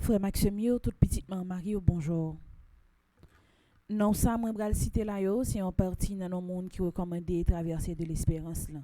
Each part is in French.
Frère Maxime, tout petit Marie, bonjour. Non, ça, moi, je citer là, c'est en partie dans le monde qui recommande traverser de l'espérance là.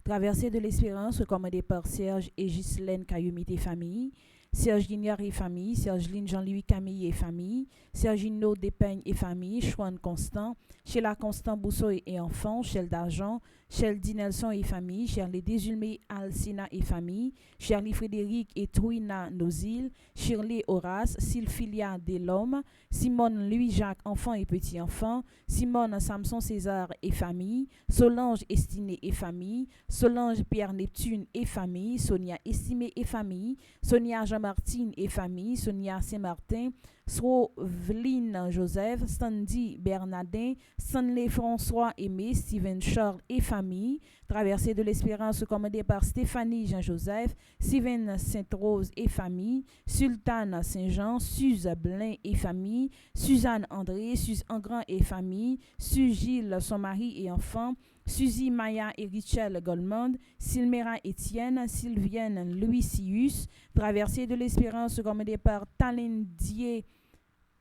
Traversée de l'espérance recommandée par Serge et Ghislaine Kayumite et famille, Serge Guignard et famille, Serge Lynn Jean-Louis Camille et famille, Sergino Despeigne et famille, Chouane Constant, Sheila Constant Bousseau et enfants, Chel d'Argent, Sheldie Nelson et famille, Shirley Désulmé Alcina et famille, Shirley Frédéric et Trouina Nozil, Shirley Horace, Sylphilia Delhomme, Simone Louis-Jacques enfant et petit-enfant, Simone Samson César et famille, Solange Estiné et famille, Solange Pierre Neptune et famille, Sonia Estimé et famille, Sonia Jean-Martine et famille, Sonia Saint-Martin, Srovline Joseph, Sandy Bernardin, Stanley François Aimé, Steven Charles et famille, Traversée de l'Espérance commandée par Stéphanie Jean-Joseph, Steven Sainte-Rose et famille, Sultane Saint-Jean, Suze Blain et famille, Suzanne André, Suze Engrand et famille, Suze Gilles, son mari et enfant, Suzy Maya et Richel Goldman, Silmera Étienne, Sylvienne Louis Sius, Traversée de l'Espérance commandée par Talendier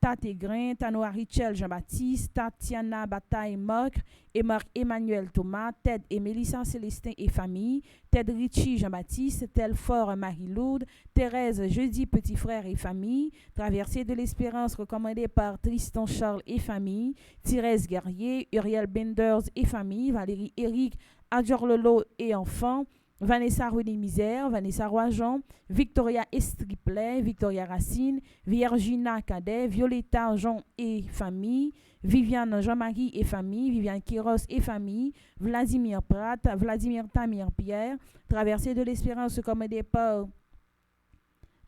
Tatégrin, Tanoa Richel Jean-Baptiste, Tatiana Bataille Marc et Marc Emmanuel Thomas, Ted et Mélissa Célestin et famille, Ted Richie Jean-Baptiste, Telfort Marie-Lourdes, Thérèse Jeudi Petit Frère et famille, Traversée de l'Espérance recommandée par Tristan Charles et famille, Thérèse Guerrier, Uriel Benders et famille, Valérie Eric, Adjor Lolo et enfants, Vanessa René Misère, Vanessa Roijean, Victoria Estriplet, Victoria Racine, Virginia Cadet, Violetta Jean et famille, Viviane Jean-Marie et famille, Viviane Quiros et famille, Vladimir Prat, Vladimir Tamir Pierre, Traversée de l'Espérance commandée par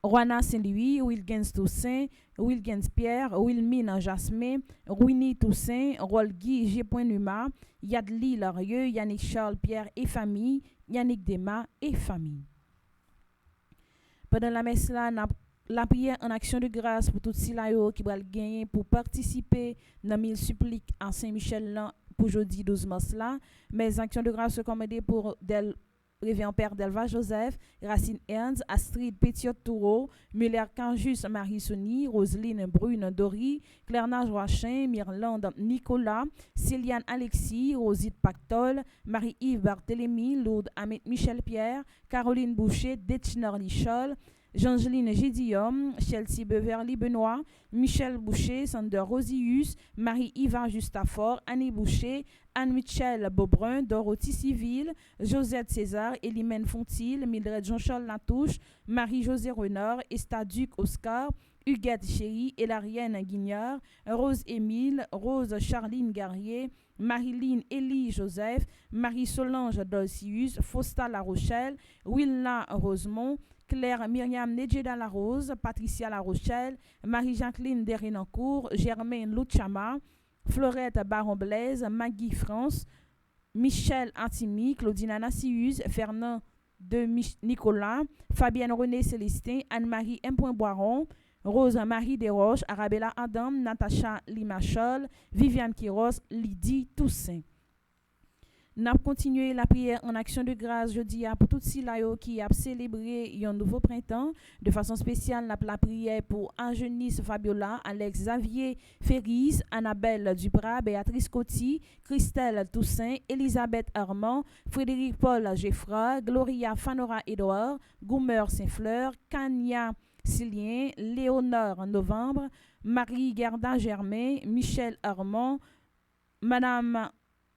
Juana Saint-Louis, Wilgens Toussaint, Wilgens Pierre, Wilmine Jasmin, Ruini Toussaint, Rolgi G. Numa, Yadli Larieux, Yannick Charles Pierre et famille, Yannick Dema et famille. Pendant la messe là, la prière en action de grâce pour tout Silayo qui va gagner pour participer dans mille suppliques à Saint-Michel là pour jeudi 12 mars là. Mes actions de grâce sont commandées pour Révérend Père Delva Joseph, Racine Ernst, Astrid Pétiot Toureau, Muller Canjus Marie Sony, Roselyne Brune Dory, Claire Joachim, Mirlande Nicolas, Céliane Alexis, Rosite Pactol, Marie-Yves Barthélémy, Lourdes Amit Michel Pierre, Caroline Boucher, Detchnor Lichol, Jangeline Gédium, Chelsea Beverly Benoît, Michel Boucher, Sander Rosius, Marie-Yvan Justafort, Annie Boucher, Anne-Michel Beaubrun, Dorothy Civil, Josette César, Elimène Fontil, Mildred Jean-Charles Latouche, Marie-Josée Renard, Estaduc Oscar, Huguette Chéry, Elarienne Guignard, Rose Émile, Rose Charline Garrier, Marilyn Élie Joseph, Marie-Solange Dolcius, Fausta La Rochelle, Wilna Rosemont, Claire Myriam Nedjeda La Rose, Patricia La Rochelle, Marie-Jacqueline Derenancourt, Germaine Luchama, Florette Baron Blaise, Maggie France, Michel Antimi, Claudine Nassius, Fernand de Nicolas, Fabienne René Célestin, Anne-Marie M. Boiron, Rose Marie Desroches, Arabella Adam, Natacha Limachol, Viviane Quiros, Lydie Toussaint. N'a continué la prière en action de grâce jeudi pour tout Silayo qui a célébré un nouveau printemps. De façon spéciale, la prière pour Angénice Fabiola, Alex Xavier Ferris, Annabelle Duprat, Béatrice Coty, Christelle Toussaint, Elisabeth Armand, Frédéric Paul Geffra, Gloria Fanora Edouard, Goumer Saint-Fleur, Kanya Silien, Léonore Novembre, Marie Garda Germain, Michel Armand, Madame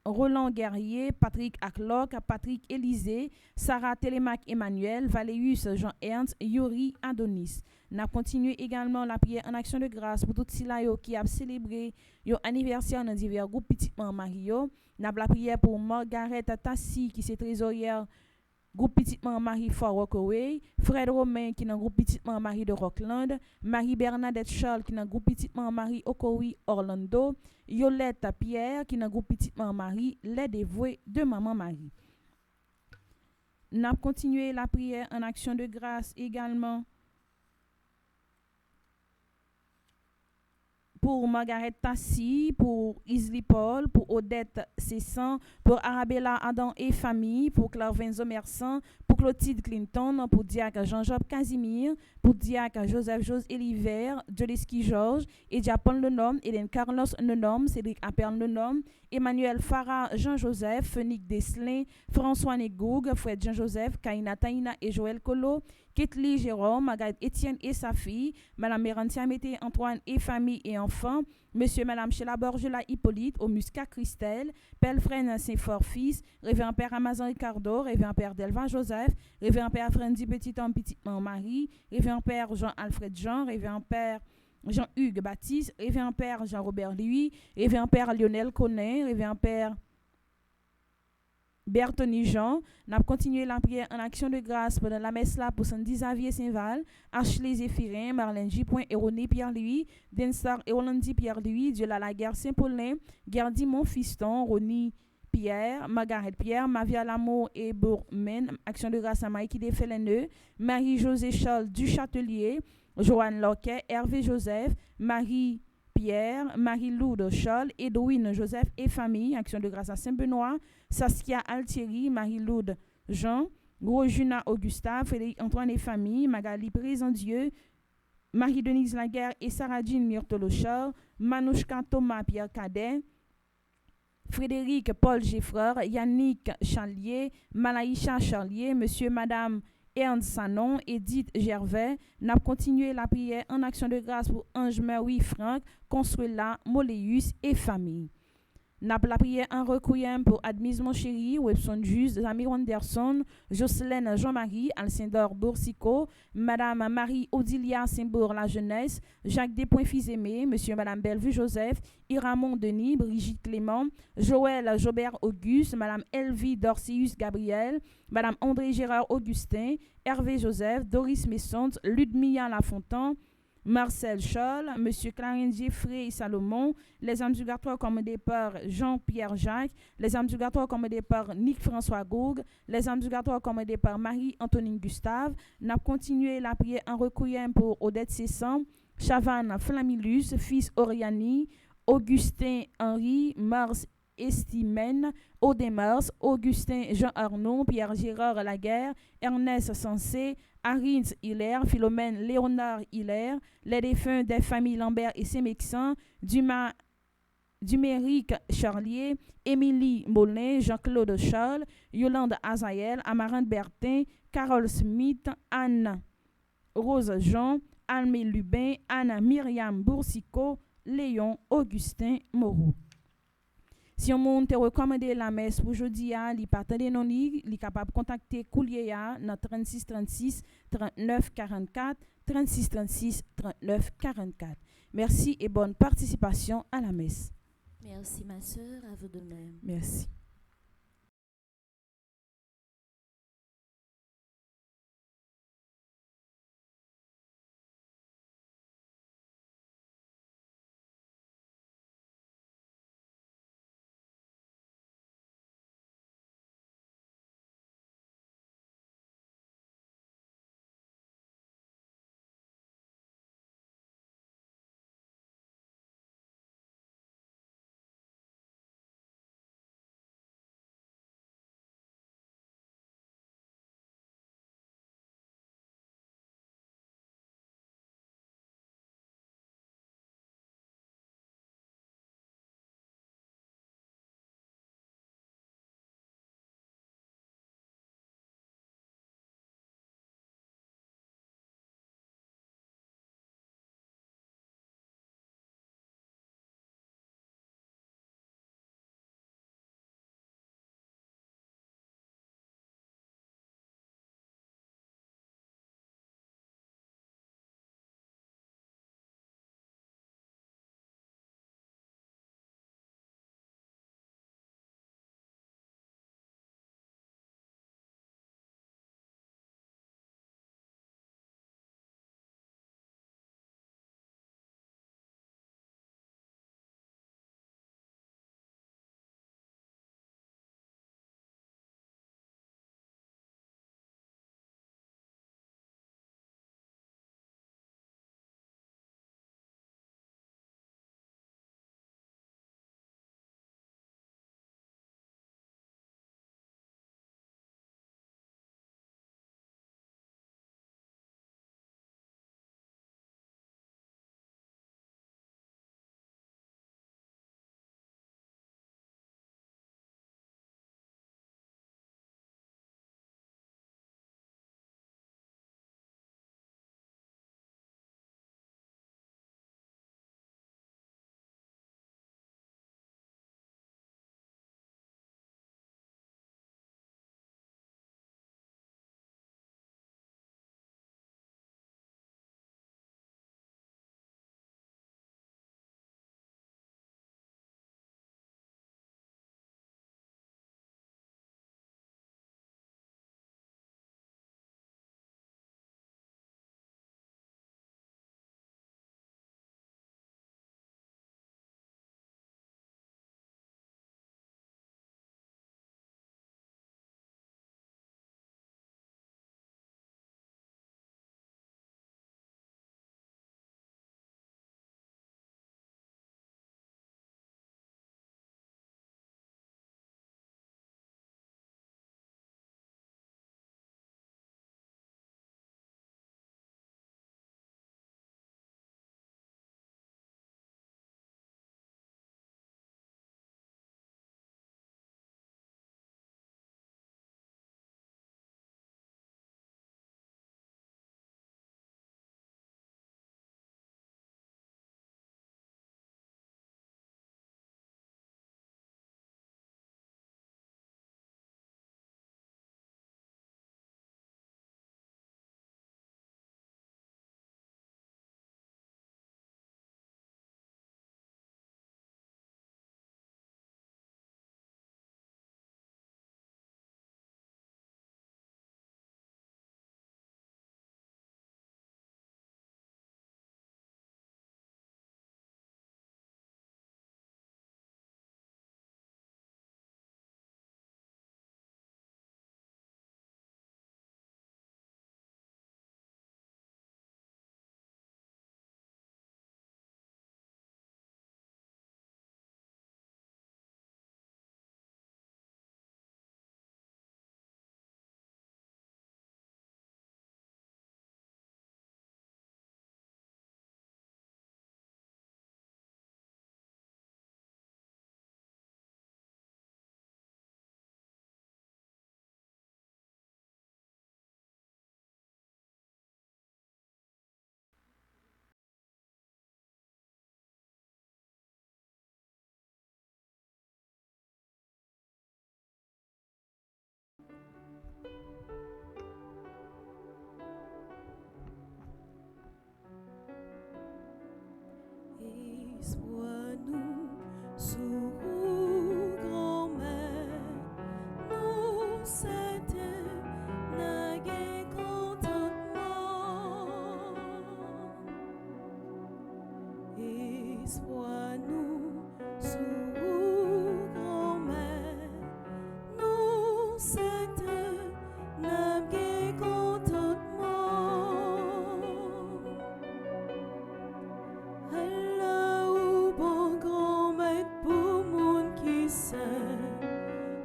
Roland Guerrier, Patrick Aklock, Patrick Élysée, Sarah Télémac Emmanuel, Valéus Jean-Ernst, Yuri Adonis. N'a continué également la prière en action de grâce pour tout Silayo qui a célébré son anniversaire dans divers groupes Petit Mario. N'a la prière pour Margaret Tassi qui est trésorière groupe Petit Marie Fort Rockaway, Fred Romain qui est dans groupe Petit Marie de Rockland, Marie Bernadette Charles qui est dans groupe Petit Marie Okowi Orlando, Yolette Pierre qui est dans groupe Petit Marie les dévoués de Maman Marie. N'a continué la prière en action de grâce également pour Margaret Tassi, pour Isli Paul, pour Odette Cessan, pour Arabella Adam et famille, pour Claire Venzo Mersan, pour Clotilde Clinton, pour Diacre Jean-Job Casimir, pour Diacre Joseph Jose Eliver, Joleski Georges, et Japon le nom, Hélène Carlos le nom, Cédric Appern le nom, Emmanuel Farah Jean-Joseph, Fenique Deslin, François Négoug, Fred Jean-Joseph, Kaina Taina et Joël Colo, Ketli Jérôme, Margaret Étienne et sa fille, Madame Mérantia Mété Antoine et famille et enfants, Monsieur et Madame Sheila Borgela Hippolyte, au Muscat Christelle, Pelfren Saint-Fort fils, Révérend Père Amazon Ricardo, Révérend Père Delvin Joseph, Révérend Père Frendi Petit Homme Petit Marie, Révérend Père Jean-Alfred Jean, Révérend Père Jean-Hugues Baptiste, Révérend Père Jean-Robert Louis, Révérend Père Lionel Conin, Révérend Père Bertoni Jean, n'a continué la prière en action de grâce pendant la messe là pour Sandy Xavier Saint-Val, Ashley Zéphirin, Marlène J. Erroné Pierre-Louis, Denstar et Rolandi Pierre-Louis, Dieu la Guerre Saint-Paulin, Gardi mon fiston, Rony Pierre, Margaret Pierre, Mavia Lamour et Bourmen, action de grâce à Maïki Desfeleneux, Marie-Josée Charles du Châtelier, Joanne Loquet, Hervé Joseph, Marie Pierre, Marie-Lou de Charles, Edwin Joseph et famille, action de grâce à Saint-Benoît, Saskia Altieri, Marie-Lou de Jean, Rojuna Augusta, Frédéric Antoine et famille, Magali Présent Dieu, Marie-Denise Laguerre et Sarah-Jean Myrtolo Charles, Manouchka Thomas Pierre Cadet, Frédéric Paul Geffreur, Yannick Charlier, Malaïcha Charlier, Monsieur, Madame Ernst Sanon, Edith Gervais, n'a continué la prière en action de grâce pour Ange Marie Franck, Consuela Moléus et famille. N'a la prière en requiem pour Admise mon chéri, Webson Jus, Zami Wanderson, Jocelyne Jean-Marie, Alcindor Boursico, Madame Marie Odilia Saint-Bourg la jeunesse, Jacques Despoints fils aimé, Monsieur et Madame Bellevue Joseph, Iramon Denis, Brigitte Clément, Joël Jobert Auguste, Madame Elvie Dorcius Gabriel, Madame André Gérard Augustin, Hervé Joseph, Doris Messante, Ludmilla Lafontaine, Marcel Scholl, Monsieur Clarendier Frey Salomon, les âmes du gâteau commandées par Jean-Pierre Jacques, les âmes du gâteau commandées par Nick François Goug, les âmes du gâteau commandées par Marie-Antonine Gustave, n'a continué la prière en requiem pour Odette Cessan, Chavannes Flamilus, fils Oriani, Augustin Henri, Mars Estimène, Odemars, Augustin Jean Arnaud, Pierre Gérard Laguerre, Ernest Sensé, Arins Hilaire, Philomène Léonard Hilaire, les défunts des familles Lambert et Sémexan, Duméric Charlier, Émilie Molin, Jean-Claude Charles, Yolande Azaël, Amarante Bertin, Carole Smith, Anne Rose Jean, Almé Lubin, Anna Myriam Boursico, Léon Augustin Moreau. Si on monde te recommandé la messe pour aujourd'hui, li partage non li capable contacter Coulier dans 36 36 39 44 36 36 39 44. Merci et bonne participation à la messe. Merci ma sœur, à vous de même. Merci. Et sois-nous sous grand-mère, nous c'était nagué contentement. Et sois-nous sous grand-mère, nous c'était nagué contentement. Allah ou bon grand-mère pour moun qui sait,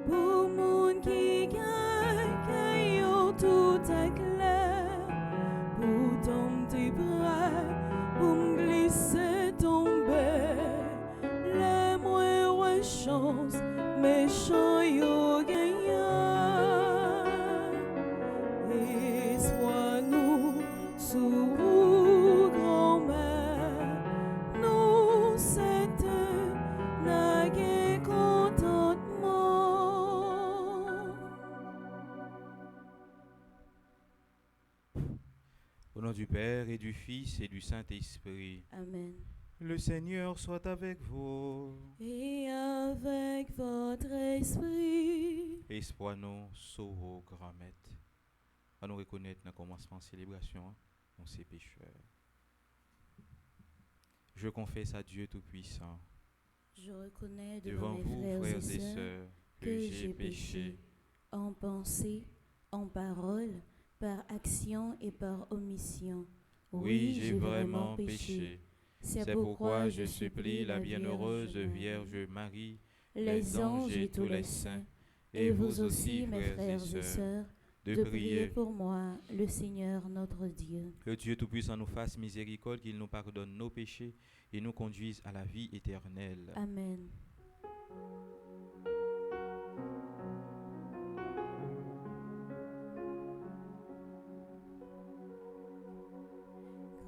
pour moun qui gagne yo tout est clair, pour tomber bras, pour me glisser tomber, les moins chance, méchant yo gagnant. Et sois-nous sous grand-mère, nous c'était nagué contentement. Au nom du Père et du Fils et du Saint-Esprit, Amen. le Seigneur soit avec vous. Et avec votre esprit, Espoir-nous, sauve grand maître. À nous reconnaître dans le commencement de célébration, nous ces pécheurs. Je confesse à Dieu Tout-Puissant, Je reconnais devant devant mes vous, frères frères et et sœurs sœurs, que j'ai péché en pensée, en parole, par action et par omission. Oui, j'ai vraiment péché. C'est pourquoi je supplie la bienheureuse Vierge Marie, les anges et tous les saints, et vous aussi, mes frères et sœurs, de prier pour moi, le Seigneur notre Dieu. Que Dieu Tout-Puissant nous fasse miséricorde, qu'il nous pardonne nos péchés et nous conduise à la vie éternelle. Amen.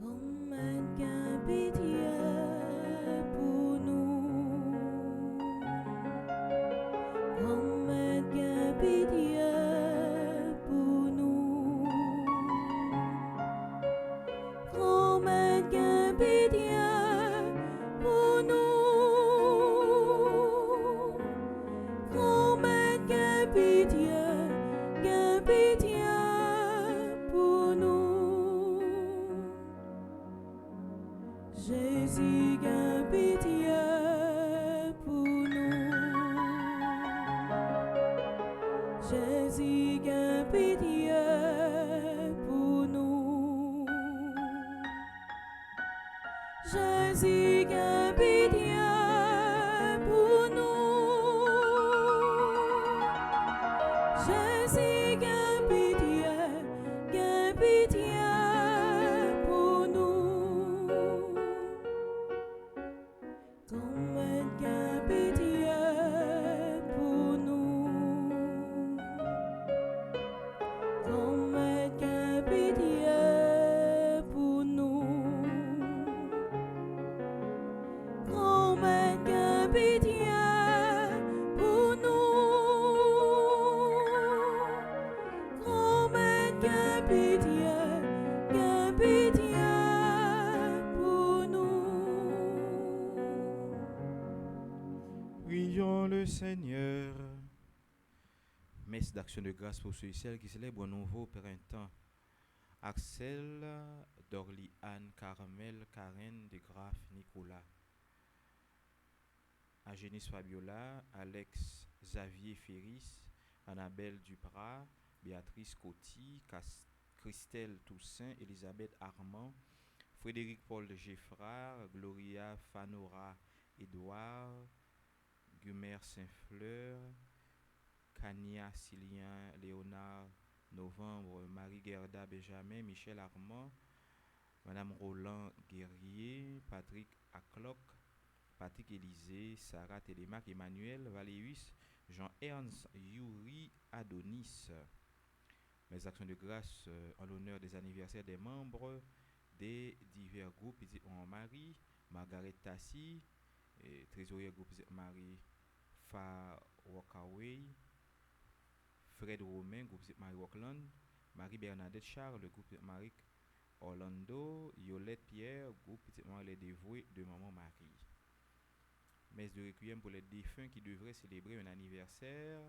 grand-mère qui pitié pour nous. Grand-mère qui pitié pour nous. Grand-mère qui pitié pour nous. Grand-mère qui pitié pour nous. Jésus, gain pitié pour nous. Jésus, gain pitié pour nous. Jésus, gain pitié pour nous. Jésus, gain pitié pour nous. Grand-mère gain pitié pour nous. Grand-mère gain pitié pour nous. Grand-mère gain pitié pour nous. Grand-mère gain pitié pour nous. Prions le Seigneur. Messe d'action de grâce pour ceux et celles qui célèbrent un nouveau printemps. Axel, Dorly, Anne, Carmel, Karen, De Graaf, Nicolas. Agénis Fabiola, Alex, Xavier Ferris, Annabelle Duprat, Béatrice Coty, Christelle Toussaint, Elisabeth Armand, Frédéric Paul Geffrard, Gloria Fanora Édouard, Gumer Saint-Fleur, Kania Silien Léonard Novembre, Marie Gerda Benjamin, Michel Armand, Madame Roland Guerrier, Patrick Acloc, Patrick Élysée, Sarah Télémac, Emmanuel Valéus, Jean-Ernst Yuri Adonis. Mes actions de grâce en l'honneur des anniversaires des membres des divers groupes en Marie, Margaret Tassi, trésorier groupe Marie Fa Wakaway, Fred Romain, groupe Marie Rockland, Marie-Bernadette Charles, le groupe Marie Orlando, Yolette Pierre, groupe Les Dévoués de Maman Marie. Messe de requiem pour les défunts qui devraient célébrer un anniversaire.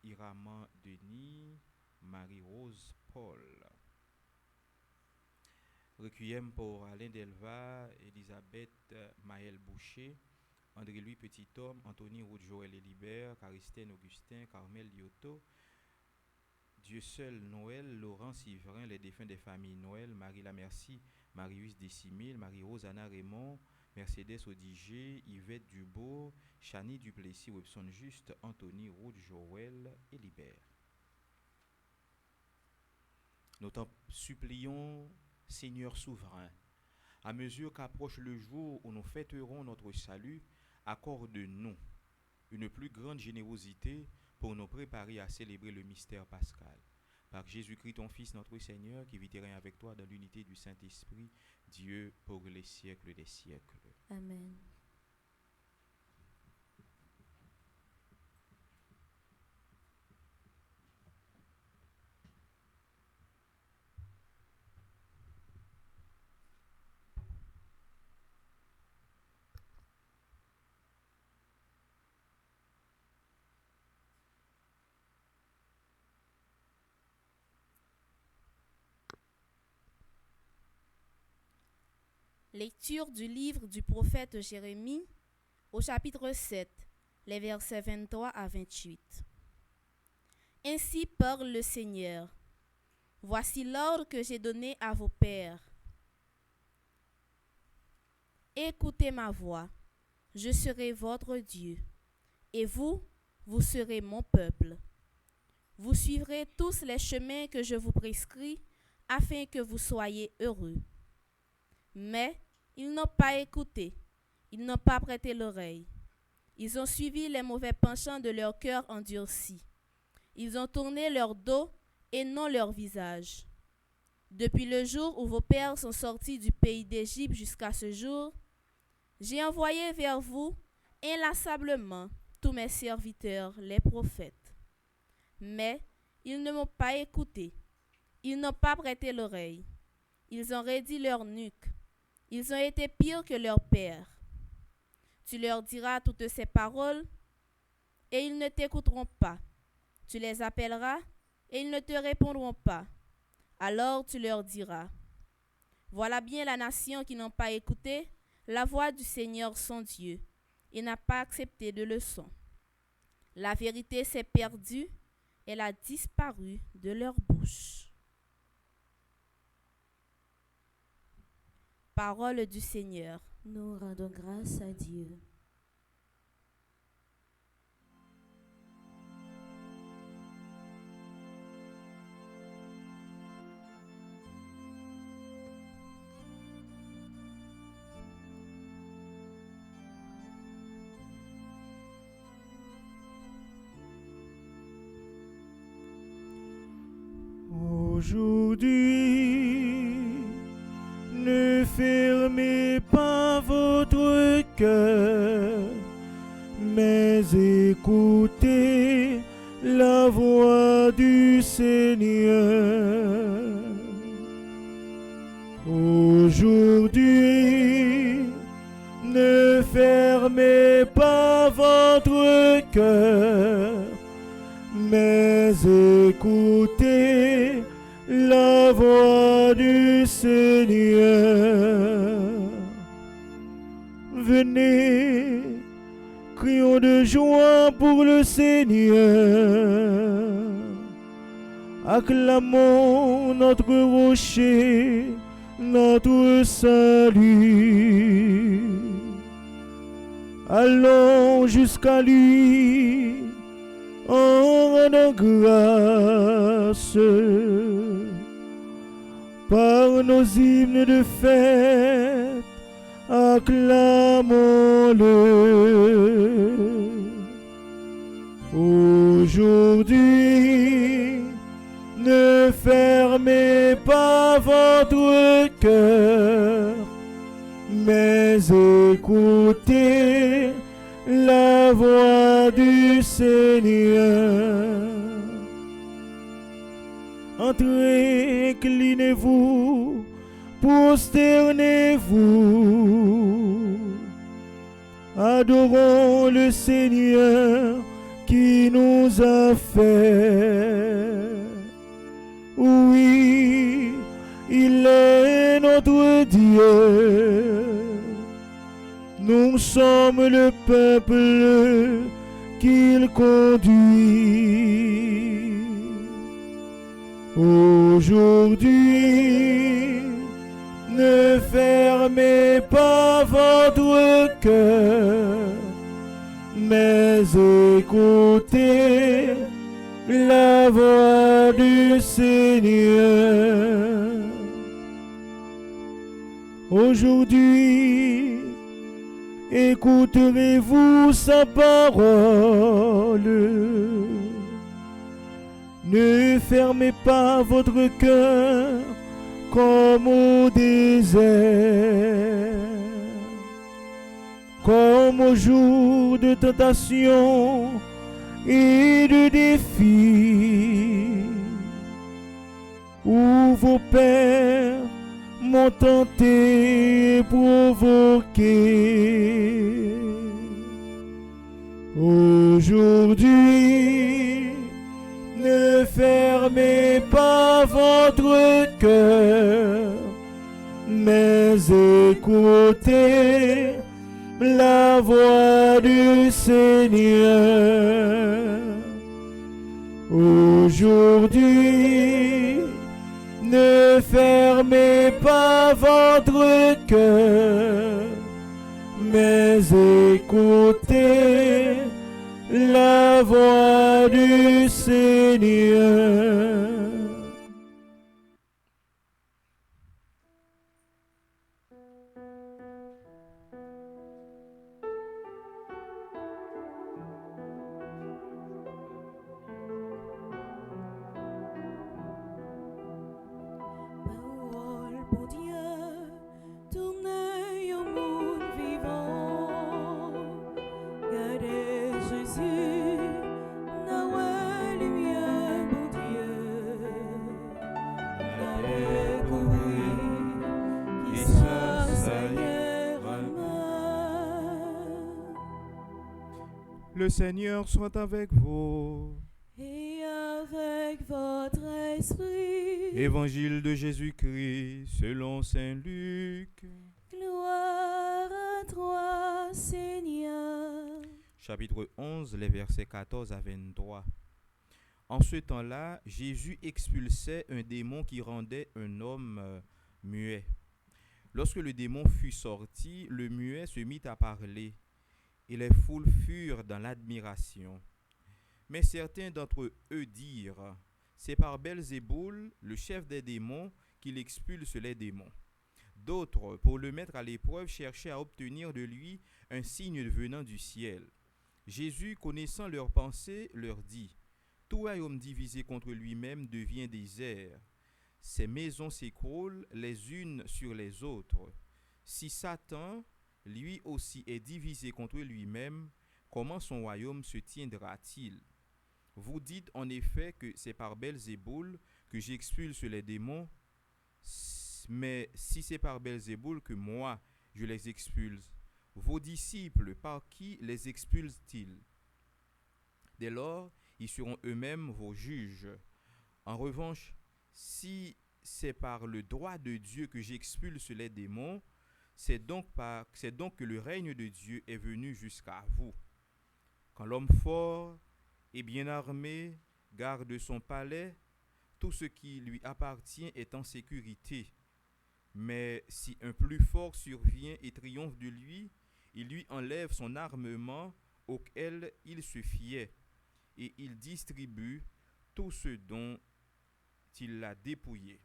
Iraman Denis, Marie-Rose Paul. Requiem pour Alain Delva, Elisabeth Maël Boucher, André-Louis Petit-Homme, Anthony Roux-Joël Elibert, Caristène Augustin, Carmel Lioto, Dieu seul Noël, Laurent Sivrin, les défunts des familles Noël, Marie Lamercie, Marie-Huys Décimile, Marie-Rose Anna Raymond, Mercedes Odiger, Yvette Dubourg, Chani Duplessis, Webson Juste, Anthony Roux-Joël Elibert. Nous t'en supplions, Seigneur souverain, à mesure qu'approche le jour où nous fêterons notre salut, accorde-nous une plus grande générosité pour nous préparer à célébrer le mystère pascal. Par Jésus-Christ, ton Fils, notre Seigneur, qui vit et règne avec toi dans l'unité du Saint-Esprit, Dieu pour les siècles des siècles. Amen. Lecture du livre du prophète Jérémie au chapitre 7, les versets 23 à 28. Ainsi parle le Seigneur. Voici l'ordre que j'ai donné à vos pères. Écoutez ma voix, je serai votre Dieu, et vous serez mon peuple. Vous suivrez tous les chemins que je vous prescris, afin que vous soyez heureux. Mais ils n'ont pas écouté, ils n'ont pas prêté l'oreille. Ils ont suivi les mauvais penchants de leur cœur endurci. Ils ont tourné leur dos et non leur visage. Depuis le jour où vos pères sont sortis du pays d'Égypte jusqu'à ce jour, j'ai envoyé vers vous inlassablement tous mes serviteurs, les prophètes. Mais ils ne m'ont pas écouté, ils n'ont pas prêté l'oreille. Ils ont raidi leur nuque. Ils ont été pires que leurs pères. Tu leur diras toutes ces paroles, et ils ne t'écouteront pas. Tu les appelleras, et ils ne te répondront pas. Alors tu leur diras, voilà bien la nation qui n'a pas écouté la voix du Seigneur son Dieu, et n'a pas accepté de leçon. La vérité s'est perdue, elle a disparu de leur bouche. Parole du Seigneur. Nous rendons grâce à Dieu. Aujourd'hui, ne fermez pas votre cœur, mais écoutez la voix du Seigneur. Aujourd'hui, ne fermez pas votre cœur, mais écoutez la voix du Seigneur. Venez, crions de joie pour le Seigneur. Acclamons notre rocher, notre salut. Allons jusqu'à lui en rendant grâce par nos hymnes de fête, acclamons-le. Aujourd'hui, ne fermez pas votre cœur, mais écoutez la voix du Seigneur. Entrez, inclinez-vous, prosternez-vous. Adorons le Seigneur qui nous a fait. Oui, il est notre Dieu. Nous sommes le peuple qu'il conduit. Aujourd'hui, ne fermez pas votre cœur, mais écoutez la voix du Seigneur. Aujourd'hui, écouterez-vous sa parole. Ne fermez pas votre cœur comme au désert, comme au jour de tentation et de défi, où vos pères m'ont tenté et provoqué. Aujourd'hui, ne fermez pas votre cœur, mais écoutez la voix du Seigneur. Aujourd'hui, ne fermez pas votre cœur, mais écoutez la voix du Seigneur. Parole pour Dieu, tournez au monde vivant. Gardez Jésus, la lumière pour Dieu. Gardez courir, qui soit Seigneur Le Seigneur soit avec vous. et avec votre esprit. Évangile de Jésus-Christ selon saint Luc. Gloire à toi, Seigneur. Chapitre 11, les versets 14 à 23. En ce temps-là, Jésus expulsait un démon qui rendait un homme muet. Lorsque le démon fut sorti, le muet se mit à parler, et les foules furent dans l'admiration. Mais certains d'entre eux dirent, « C'est par Belzéboul, le chef des démons, qu'il expulse les démons. » D'autres, pour le mettre à l'épreuve, cherchaient à obtenir de lui un signe venant du ciel. Jésus, connaissant leurs pensées, leur dit, « Tout royaume divisé contre lui-même devient désert. Ses maisons s'écroulent les unes sur les autres. Si Satan, lui aussi, est divisé contre lui-même, comment son royaume se tiendra-t-il? Vous dites en effet que c'est par Belzéboul que j'expulse les démons, mais si c'est par Belzéboul que moi je les expulse, vos disciples, par qui les expulsent-ils? Dès lors, ils seront eux-mêmes vos juges. En revanche, si c'est par le droit de Dieu que j'expulse les démons, c'est donc que le règne de Dieu est venu jusqu'à vous. Quand l'homme fort et bien armé garde son palais, tout ce qui lui appartient est en sécurité. Mais si un plus fort survient et triomphe de lui, il lui enlève son armement auquel il se fiait, et il distribue tout ce dont il l'a dépouillé.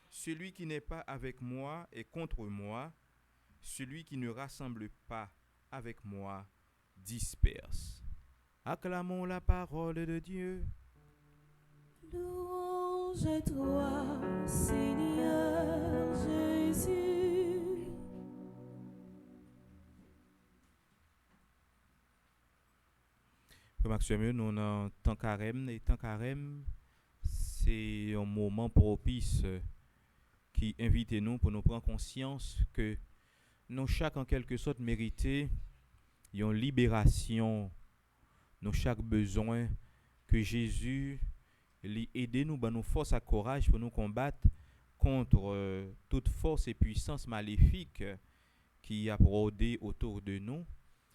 Celui qui n'est pas avec moi est contre moi, celui qui ne rassemble pas avec moi disperse. Acclamons la parole de Dieu. Louange à toi, Seigneur Jésus. Frère Maxime, nous dans temps carême et temps carême, c'est un moment propice qui invite nous pour nous prendre conscience que nous chaque en quelque sorte mérité une libération, nous chaque besoin que Jésus lui aide nous, ben nous force à courage pour nous combattre contre toute force et puissance maléfique qui a brodé autour de nous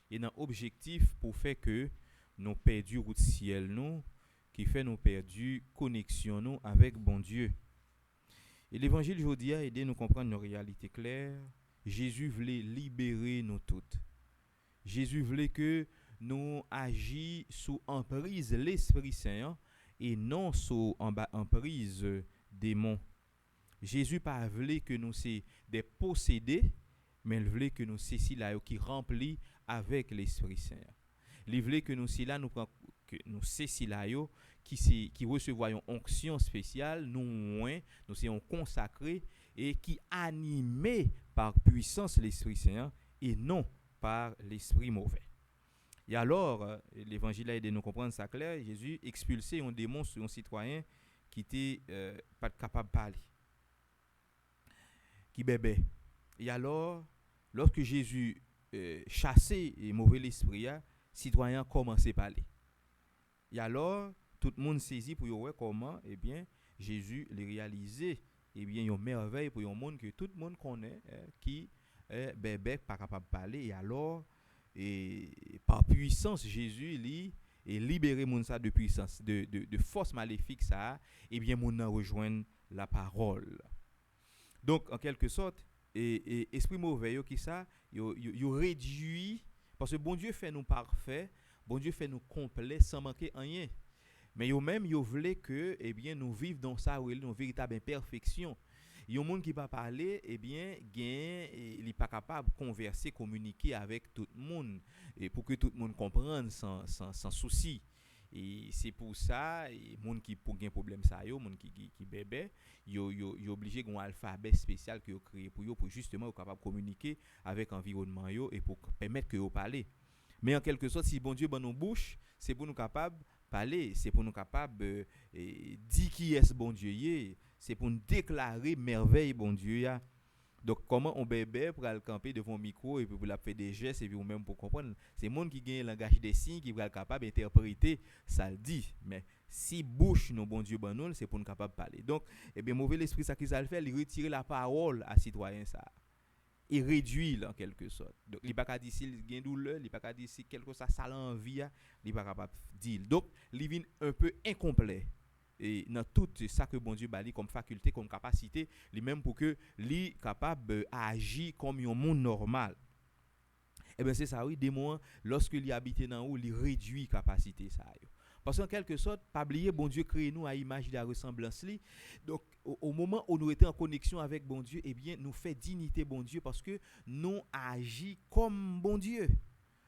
et dans objectif pour faire que nous perdu route ciel nous qui fait nous perdu connexion nous avec bon Dieu. Et l'évangile aujourd'hui a aidé nous comprendre nos réalités claires. Jésus voulait libérer nous toutes. Jésus voulait que nous agissions sous emprise l'Esprit Saint et non sous emprise démons. Jésus pas voulait que nous soyons des possédés, mais il voulait que nous soyons là qui remplis avec l'Esprit Saint. Il voulait que nous soyons là, nous soyons là qui recevons une onction spéciale, nous soyons consacrés et qui animés par puissance l'Esprit Saint et non par l'esprit mauvais. Et alors, l'évangile a aidé nous comprendre ça clair. Jésus expulsait un démon sur un citoyen qui était pas capable de parler, qui bébait. Et alors, lorsque Jésus chassait le mauvais esprit, le citoyen commençait à parler. Et alors, tout le monde saisit pour voir comment, eh bien, Jésus les réalisait, eh bien, une merveille pour un monde que tout le monde connaît, qui bébé pas capable de parler. Et alors, par puissance, Jésus lui et libéré moun ça de puissance, de force maléfique ça, et bien moun nan rejoindre la parole. Donc en quelque sorte, esprit mauvais yo qui ça, yo réduit parce que bon Dieu fait nous parfait, bon Dieu fait nous complet sans manquer rien. Mais yo même yo voulait que eh bien nous vivons dans ça où une véritable imperfection. Yon monde qui pas parler eh bien gain il est pas capable de converser communiquer avec tout le monde et pour que tout le monde comprenne sans souci. Et c'est pour ça et monde qui pour gain problème ça yo monde qui bébé yo obligé gon alphabet spécial que yo créé pour justement capable communiquer avec environnement yo et pour permettre que yo parler. Mais en quelque sorte si bon Dieu ban nous bouche, c'est pour nous capable parler, c'est pour nous capable dire qui est bon Dieu yé, c'est pour nous déclarer merveille bon Dieu ya. Donc comment on bébé pour aller camper devant micro et puis pour la faire des gestes et puis ou même pour comprendre, c'est monde qui gagne langage des signes qui va capable d'interpréter ça le dit, mais si bouche nos bon Dieu ban nous, c'est pour nous capable parler. Donc eh bien mauvais esprit ça qui ça le fait, il retire la parole à citoyen ça. Et réduit en quelque sorte. Donc il pas dire s'il gain douleur, il pas dire si quelque chose ça l'envie, il pas capable dire. Donc il vient un peu incomplet. Et dans tout ça que bon Dieu bali comme faculté, comme capacité, lui même pour que lui capable agir comme un monde normal. Et bien c'est ça oui, démon lorsque il habite dans où il réduit capacité ça. Parce qu'en quelque sorte, pas oublier bon Dieu crée nous à image de la ressemblance li. Donc au moment où nous étions en connexion avec bon Dieu, eh bien nous fait dignité bon Dieu parce que nous agit comme bon Dieu.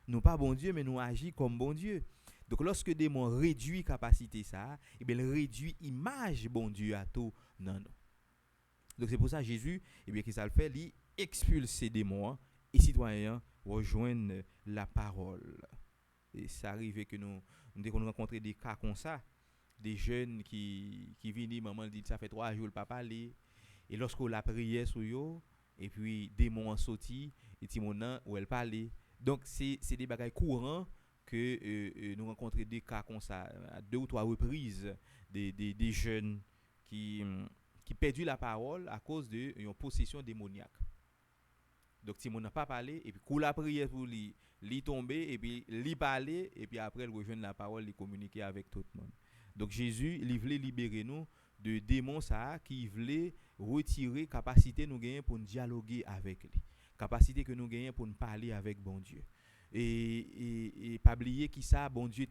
Nous pas bon Dieu mais nous agit comme bon Dieu. Donc lorsque démon réduit capacité ça, eh bien il réduit image bon Dieu à tout non. Donc c'est pour ça Jésus eh bien qui ça le fait, il expulse ces démons et citoyens rejoignent la parole. Et ça arrive que nous rencontrons des cas comme ça, des jeunes qui viennent, maman dit ça fait 3 jours le papa parler et lorsqu'on la prière sur eux et puis démon en sorti et timonan où elle parlait. Donc c'est des bagages courants que nous rencontrons des cas comme ça à 2 ou 3 reprises des jeunes qui perdent la parole à cause de une possession démoniaque. Donc Timon n'a pas parlé et puis coup la prière pour lui tomber et puis lui parler et puis après il rejoindre la parole, il communiquer avec tout le monde. Donc Jésus, il voulait libérer nous de démons ça qui voulait retirer capacité nous gagner pour nous dialoguer avec lui. Capacité que nous gagnons pour nous parler avec bon Dieu. Et pas oublier qui ça bon Dieu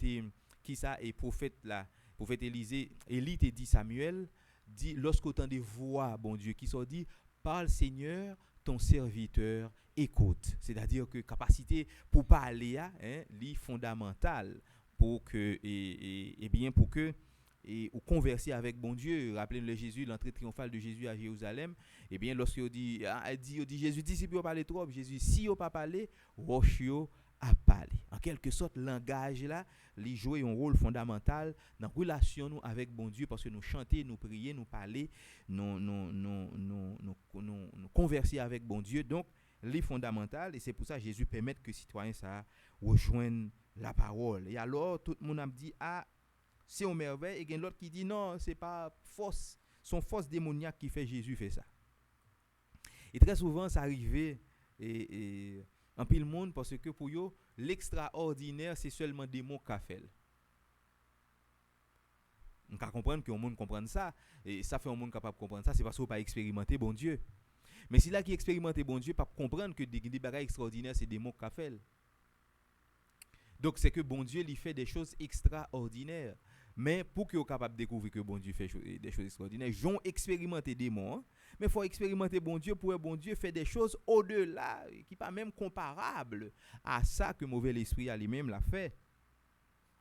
qui ça et prophète Élie te dit Samuel dit lorsqu'autant de voix bon Dieu qui sont dit parle Seigneur ton serviteur écoute. C'est-à-dire que capacité pour parler li fondamental pour que et bien pour que ou converser avec bon Dieu. Rappelez-le Jésus, l'entrée triomphale de Jésus à Jérusalem. Et bien lorsqu'il dit Jésus disciple parler trop, Jésus si on pas parler, roche yo à parler. En quelque sorte, langage là, il joue un rôle fondamental dans la relation nous avec bon Dieu parce que nous chanter, nous prier, nous parler, nous converser avec bon Dieu. Donc, c'est fondamental et c'est pour ça que Jésus permet que les citoyens ça rejoignent la parole. Et alors, tout le monde a dit, ah, c'est une merveille. Et il y a l'autre qui dit, non, c'est pas force, son force démoniaque qui fait Jésus fait ça. Et très souvent, ça arrivait et en pile monde parce que pour eux, l'extraordinaire, c'est seulement des mots qu'a fait. On peut comprendre que le monde comprend ça. Et ça fait un monde capable de comprendre ça. C'est parce qu'on n'a pas expérimenté bon Dieu. Mais si là qui expérimente bon Dieu, pas comprendre que des bagages extraordinaires, c'est des mots qu'a fait. Donc c'est que bon Dieu lui fait des choses extraordinaires. Mais pour que vous capable de découvrir que bon Dieu fait des choses extraordinaires, j'ont expérimenté des mots. Hein? Mais il faut expérimenter bon Dieu pour que bon Dieu fait des choses au-delà, qui n'est pas même comparable à ça que mauvais esprit a lui-même l'a fait.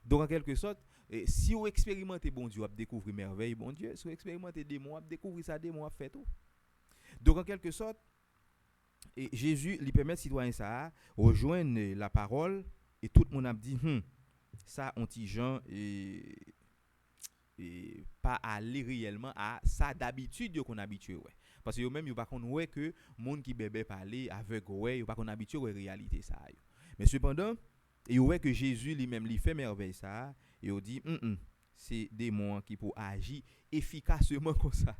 Donc en quelque sorte, si vous expérimentez bon Dieu, vous découvrez merveille bon Dieu. Si vous expérimentez des mots, vous découvrez ça des mots, fait tout. Donc en quelque sorte, Jésus lui permet aux citoyens ça rejoindre la parole et tout le monde a dit ça on petit Jean et pas aller réellement à ça d'habitude qu'on habitué ouais. Parce que yo même yo pas qu'on ouais que monde qui bébé parler aveugle ouais, yo pas qu'on habitué ouais réalité ça. Mais cependant, et ouais que Jésus lui-même lui fait merveille ça et on dit c'est des mots qui pour agir efficacement comme ça.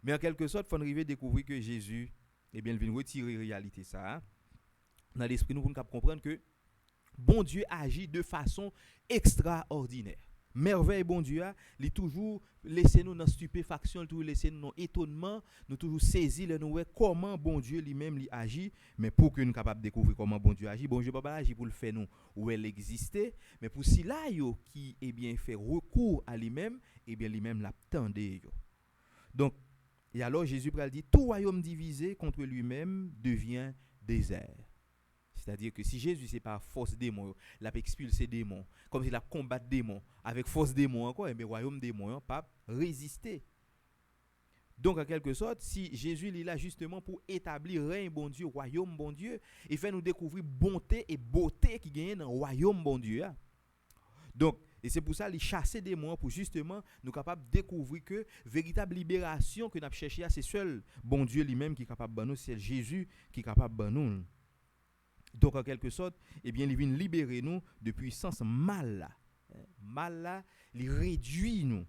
Mais en quelque sorte, il faut arriver à découvrir que Jésus, eh bien, il vient retirer la réalité ça. Dans l'esprit, nous pouvons comprendre que bon Dieu agit de façon extraordinaire. Merveille, bon Dieu, il toujours laissé nous dans stupéfaction, il toujours laissé nous dans étonnement, nous toujours saisi le nous comment bon Dieu lui-même lui agit, mais pour que nous capable découvrir comment bon Dieu agit, bon Dieu pas agit pour le faire nous où elle existait, mais pour si là yo qui eh bien fait recours à lui-même, eh bien lui-même l'attendait yo. Donc et alors Jésus pral dit tout royaume divisé contre lui-même devient désert. C'est-à-dire que si Jésus c'est par force démon, l'a expulsé démon, comme s'il a combattu démon avec force démon encore, et bien royaume démon pas résister. Donc en quelque sorte, si Jésus est là justement pour établir règne bon Dieu, royaume bon Dieu, il fait nous découvrir bonté et beauté qui gagne dans royaume bon Dieu. Donc et c'est pour ça qu'il chasse des démons pour justement nous capables de découvrir que véritable libération que nous avons cherché, c'est seul bon Dieu lui-même qui est capable de nous, c'est Jésus qui est capable de nous. Donc en quelque sorte, eh bien, il vient libérer nous de puissance mal là. Mal là, il réduit nous.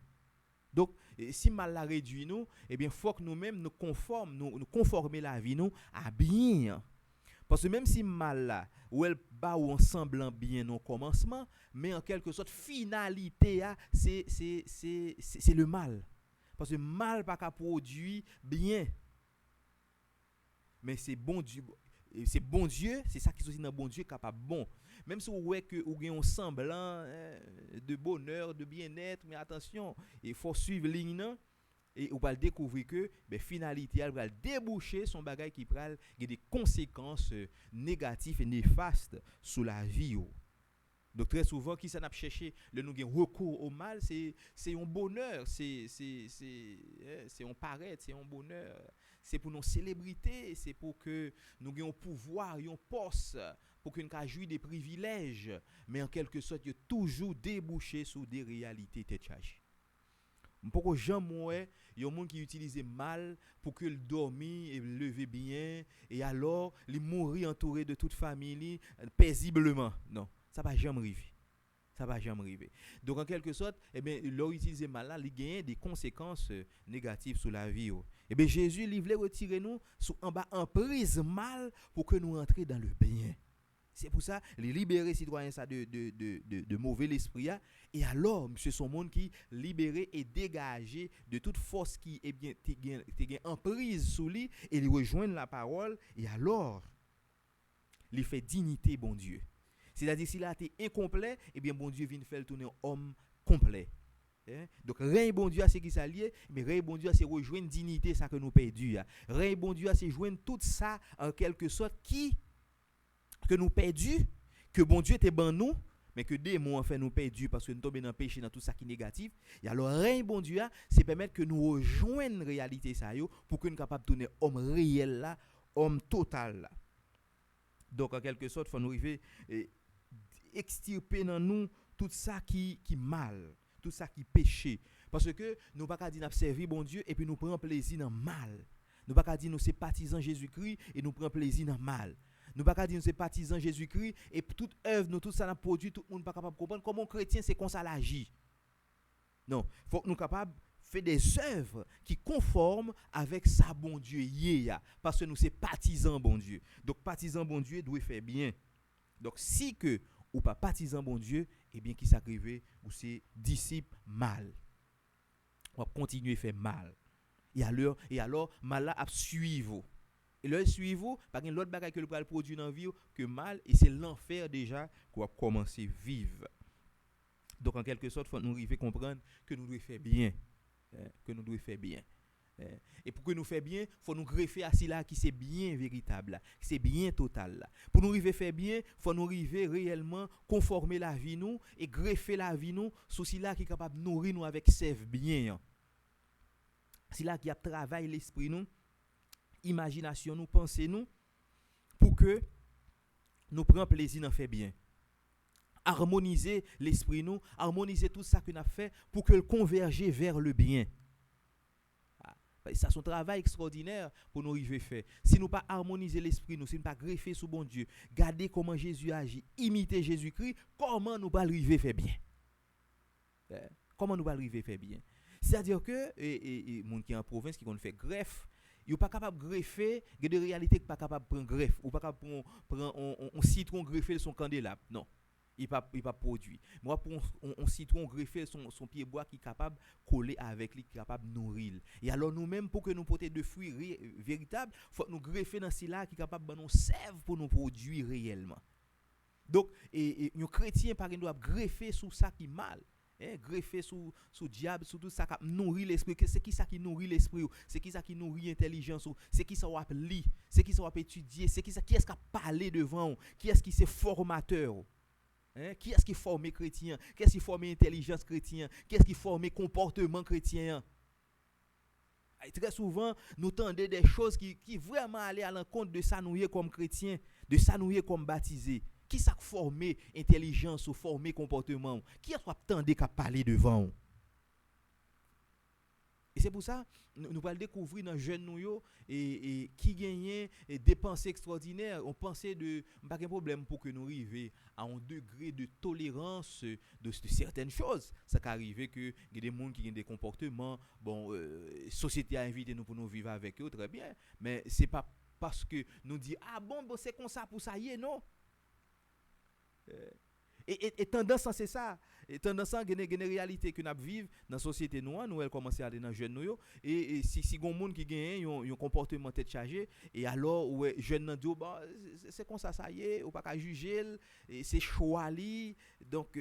Donc si mal là réduit nous, eh bien faut que nous-mêmes nous conformer la vie nous à bien. Parce que même si mal là, ou elle bat ou en semblant bien au commencement, mais en quelque sorte finalité c'est le mal. Parce que mal pas qu'à produire bien. Mais c'est bon Dieu, c'est ça qui est aussi dans bon Dieu capable bon. Même si vous voyez que vous avez un semblant de bonheur, de bien-être, mais attention, il faut suivre ligne et on va découvrir que finalité elle va déboucher son bagage qui va avoir des conséquences négatives et néfastes sur la vie. Donc très souvent qui ça n'a cherché le nous gain recours au mal, c'est un bonheur, c'est on paraît, c'est un bonheur, c'est pour nos célébrités, c'est pour que nous ayons pouvoir, un poste, pour que nous jouir des privilèges, mais en quelque sorte il y a toujours débouché sur des réalités tête chargée. Pourquoi jamais il y a des gens qui utilisent mal pour que le dormir et lever bien et alors il mourir entouré de toute famille paisiblement. Non, ça va jamais arriver. Ça va jamais arriver. Donc en quelque sorte, eh bien leur utiliser mal là, il gagne des conséquences négatives sur la vie. Eh bien Jésus il voulait retirer nous sous en bas en prise mal pour que nous entrions dans le bien. C'est pour ça, les libérer citoyens ça de mauvais esprit et alors monsieur son monde qui libéré et dégagé de toute force qui est bien t'es en prise sous lui et il rejoindre la parole et alors il fait dignité bon Dieu. C'est-à-dire s'il a été incomplet, et bien bon Dieu vient faire tourner un homme complet. Donc règne bon Dieu c'est qui s'allier, mais règne bon Dieu c'est rejoindre dignité ça que nous perdu. Règne bon Dieu c'est joindre tout ça en quelque sorte que nous perdu, que bon Dieu était ban nous, mais que démons en fait nous perdu parce que nous tombons dans le péché, dans tout ça qui est négatif. Et alors règne bon Dieu c'est permettre que nous rejoindre réalité ça yo pour que nous capable tourner homme réel là, homme total là. Donc en quelque sorte faut nous arriver extirper dans nous tout ça qui mal, tout ça qui péché, parce que nous pas qu'à dire n'a servi bon Dieu et puis nous prend plaisir dans mal. Nous pas qu'à dire nous c'est partisans Jésus-Christ et nous prend plaisir dans mal. Nous pas qu'à dire nous c'est partisans Jésus-Christ et toute œuvre nous tout ça n'a produit tout le monde pas capable de comprendre comment chrétien c'est comme ça l'agit. Non, faut que nous capable faire des œuvres qui conforment avec ça bon Dieu ya, parce que nous c'est partisans bon Dieu. Donc partisans bon Dieu doit faire bien. Donc si que ou pas partisan bon Dieu, eh bien qui s'arrive ou c'est disciple mal. On va continuer à faire mal. Et alors mal là a suivre. Et le suivre par une autre bagaille que le pral produit dans vie que mal et c'est l'enfer déjà qu'on va commencer à vivre. Donc en quelque sorte faut nous arriver comprendre que nous devons faire bien, que nous devons faire bien. Et pour que nous fassions bien, il faut nous greffer à cela qui c'est bien véritable, qui c'est bien total. Pour nous arriver à faire bien, il faut nous arriver réellement conformer la vie nous et greffer la vie nous sur cela qui est capable de nourrir nous avec sève bien. Cela qui a travaillé l'esprit nous, imagination nous, pensée nous, pour que nous prenions plaisir d'en faire bien. Harmoniser l'esprit nous, harmoniser tout ça que nous avons fait pour que le converger vers le bien. Ça, c'est un travail extraordinaire pour nous arriver à faire. Si nous pas harmoniser l'esprit, nous, si nous pas greffer sous bon Dieu, garder comment Jésus agit, imiter Jésus-Christ, comment nous pas arriver à faire bien? Comment nous pas arriver à faire bien? C'est-à-dire que les gens qui sont en province, qui ont fait greffe, ils sont pas capables de greffer, il y a des réalités qui sont pas capables de prendre greffe, ou pas capables de prendre un citron greffé son candélabre. Non. Il pas produit. Moi pour un citron greffé son pied bois qui est capable coller avec lui, qui est capable nourrir. Et alors nous-mêmes pour que nous porter de fruits véritables, faut nous greffer dans cela qui est capable de nous servir pour nous produire réellement. Donc et nos chrétiens par exemple doivent greffer sous ça qui mal. Greffer sous diable, sous tout ça qui nourrit l'esprit. C'est qui ça qui nourrit l'esprit? C'est qui ça qui nourrit l'intelligence? C'est qui ça va lire? C'est qui ça va étudier? C'est qui est-ce qui a parlé devant? Qui est-ce qui c'est formateur? Qui est-ce qui forme chrétien? Qui est-ce qui forme intelligence chrétien? Qui est-ce qui forme comportement chrétien? Et très souvent, nous tendons des choses qui vraiment allaient à l'encontre de ça nous comme chrétien, de ça nous comme baptisé. Qui ça former intelligence ou former comportement? Qui est-ce qui attendait qu'à parler devant? Et c'est pour ça nous allons découvrir dans jeune nous et qui gagnait des pensées extraordinaires. On pensait de pas de problème pour que nous arrivions à un degré de tolérance de certaines choses. Ça peut arriver que y a des gens qui ont des comportements, société a invité nous pour nous vivre avec eux très bien, mais c'est pas parce que nous dit bon c'est comme ça pour ça y est non. Et tendance c'est ça. Et tendance à gagner réalité que nous vivons dans la société nous elle commence à aller dans jeune nous et si gon monde qui gagne un comportement tête chargé et alors ouais jeune nan dit c'est comme ça y est ou pas qu'à juger et c'est choix li donc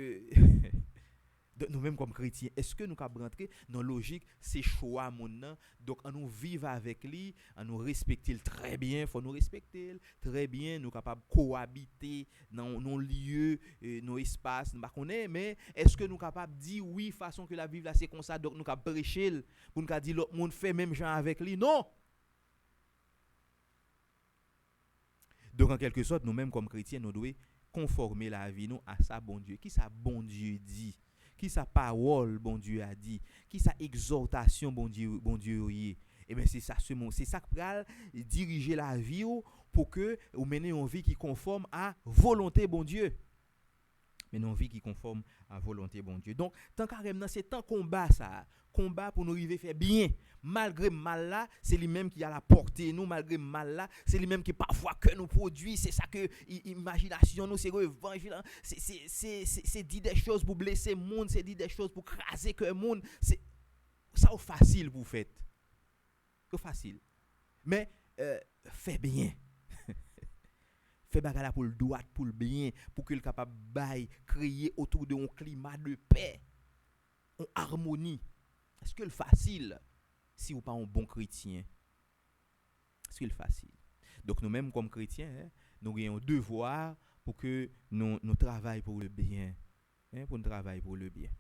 nous-mêmes comme chrétiens, est-ce que nous pouvons rentrer dans la logique, c'est choix mon nan, donc on nous vivre avec lui, on nous respecter très bien, il faut nous respecter très bien, nous capables cohabiter dans nos lieux, nos espaces, nous pas connaît, mais est-ce que nous capables dire oui façon que la vivre là c'est comme ça, donc nous capables prêcher pour nous dire l'autre monde fait même genre avec lui, non. Donc en quelque sorte, nous-mêmes comme chrétiens, nous devons conformer la vie nous à ça bon Dieu. Qui ça bon Dieu dit? Qui sa parole bon Dieu a dit, qui sa exhortation bon Dieu y. Et bien c'est ça qui va diriger la vie pour que vous menez une vie qui conforme à volonté bon Dieu. Mais une vie qui conforme à volonté bon Dieu. Donc tant carrément c'est tant combat pour nous arriver faire bien. Malgré mal là, c'est lui-même qui a la portée nous, malgré mal là, c'est lui-même qui parfois que nous produit, c'est ça que imagination nous c'est revanche, c'est dit des choses pour blesser monde, c'est dit des choses pour craser que monde, c'est ça est facile pour faire. C'est facile. Mais fait bien. Fait bagala pour le droit, pour le bien, pour qu'il capable bail créer autour de un climat de paix, en harmonie. Est-ce que le facile si ou pas un bon chrétien? Est-ce que le facile? Donc nous-mêmes comme chrétiens, nous avons un devoir pour que nous travaillions pour le bien, pour nous travailler pour le bien.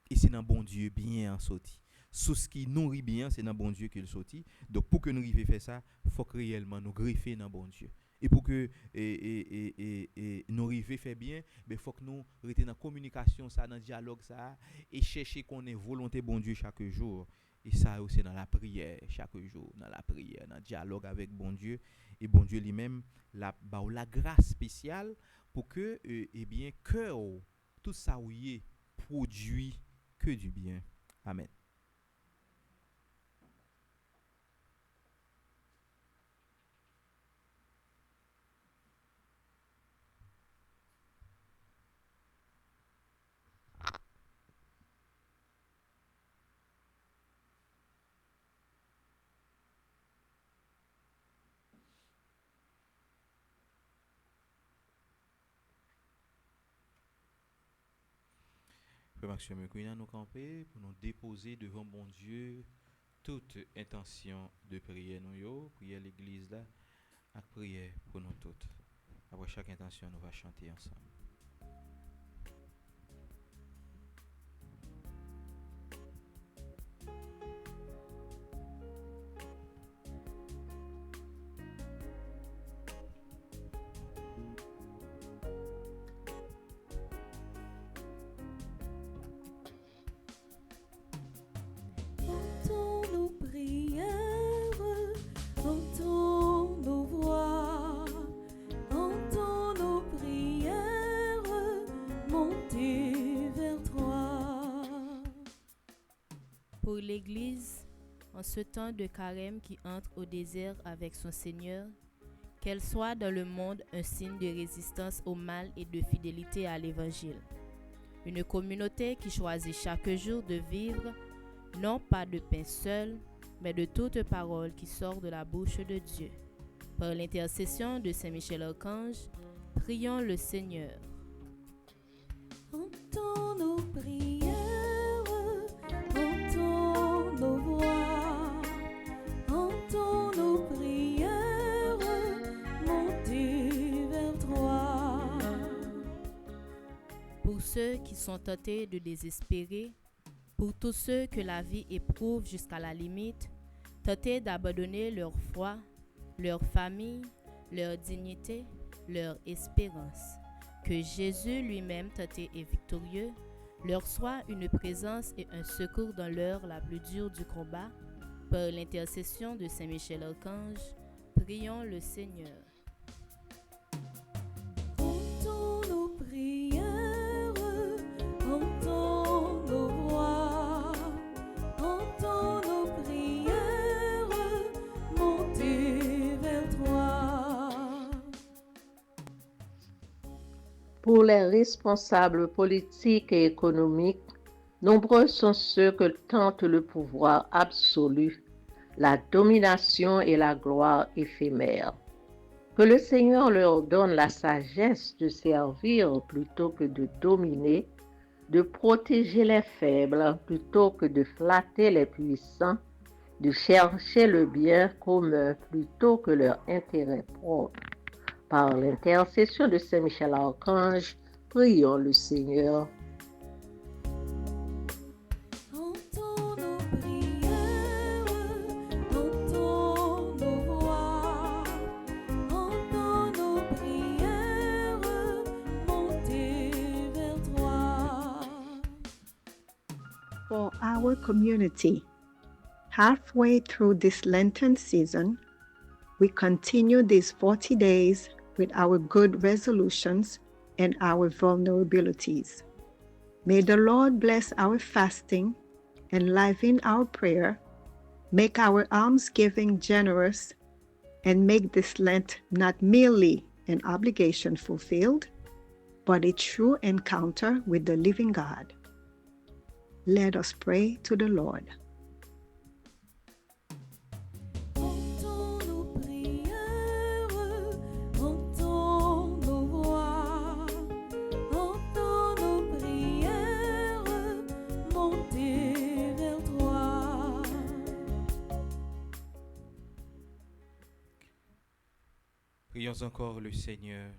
Et c'est dans bon Dieu bien en sorti. Sous ce qui nourrit bien, c'est dans bon Dieu qu'il sorti. Donc pour que nous arrivions à faire ça, il faut que réellement nous greffer dans bon Dieu. Et pour que nous arrivions à faire bien, il faut que nous restions dans la communication, ça, dans le dialogue, ça, et chercher qu'on ait volonté bon Dieu chaque jour. Et ça aussi dans la prière, chaque jour, dans la prière, dans le dialogue avec bon Dieu. Et bon Dieu lui-même, la grâce spéciale pour que, eh bien, cœur, tout ça, oui, produit que du bien. Amen. Frère Maxime, nous camper pour nous déposer devant bon Dieu toute intention de prière nous prière l'église là, à prière pour nous toutes. Après chaque intention, nous va chanter ensemble. Entends nos prières, entends nos voix, entends nos prières monter vers toi. Pour l'Église, en ce temps de carême qui entre au désert avec son Seigneur, qu'elle soit dans le monde un signe de résistance au mal et de fidélité à l'Évangile. Une communauté qui choisit chaque jour de vivre non pas de pain seul, mais de toute parole qui sort de la bouche de Dieu. Par l'intercession de Saint Michel Archange, prions le Seigneur. Entends nos prières, entends nos voix, entends nos prières monter vers toi. Pour ceux qui sont tentés de désespérer, pour tous ceux que la vie éprouve jusqu'à la limite, tentés d'abandonner leur foi, leur famille, leur dignité, leur espérance, que Jésus lui-même, tenté et victorieux, leur soit une présence et un secours dans l'heure la plus dure du combat. Par l'intercession de Saint Michel Archange, prions le Seigneur. Entends nos prières, entends nos voix, entends nos prières monter vers toi. Pour les responsables politiques et économiques, nombreux sont ceux que tente le pouvoir absolu, la domination et la gloire éphémère. Que le Seigneur leur donne la sagesse de servir plutôt que de dominer, de protéger les faibles plutôt que de flatter les puissants, de chercher le bien commun plutôt que leur intérêt propre. Par l'intercession de Saint Michel Archange, prions le Seigneur. Entends nos prières, entends nos voix, entends nos prières monter vers toi. For our community, halfway through this Lenten season, we continue these 40 days with our good resolutions and our vulnerabilities. May the Lord bless our fasting, enliven our prayer, make our almsgiving generous, and make this Lent not merely an obligation fulfilled, but a true encounter with the living God. Let us pray to the Lord. Entends nos prières, entends nos voix, entends nos prières monter vers toi. Prions encore le Seigneur.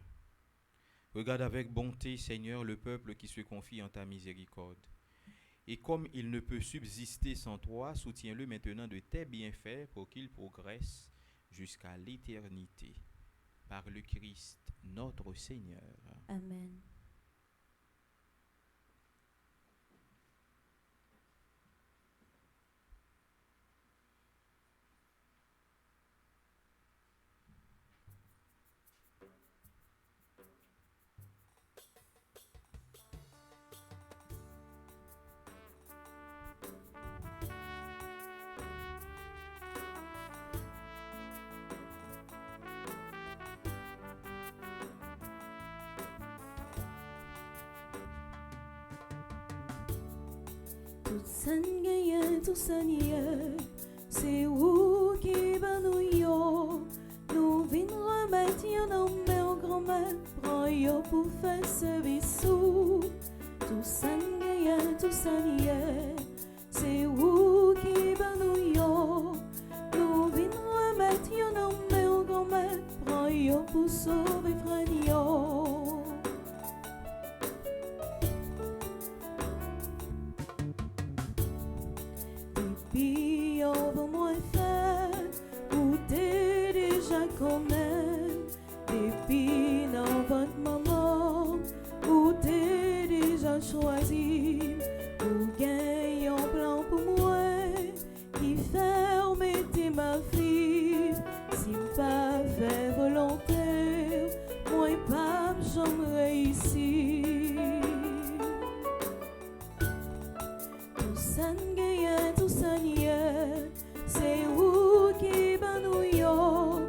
Regarde avec bonté, Seigneur, le peuple qui se confie en ta miséricorde. Et comme il ne peut subsister sans toi, soutiens-le maintenant de tes bienfaits pour qu'il progresse jusqu'à l'éternité. par le Christ notre Seigneur. Amen. Tout san gagnant, tout sanier, c'est où qui va nous yo. Nous venons remettre yon en main au grand-mère, prends yo pour faire service sous. Tout san gagnant, tout sanier, c'est où qui va nous yo. Nous venons remettre yon en main au grand-mère, prends yo pour sauver frère yo. Puis on va moins faire, ou t'es déjà comme elle. Et puis dans votre maman, ou t'es déjà choisi. Ou gagne un plan pour moi, qui ferme était ma fille. Si pas fait volontaire, moi pas j'aimerais ici. Tout ça gagne, tout ça niait, c'est où qui va nous yo.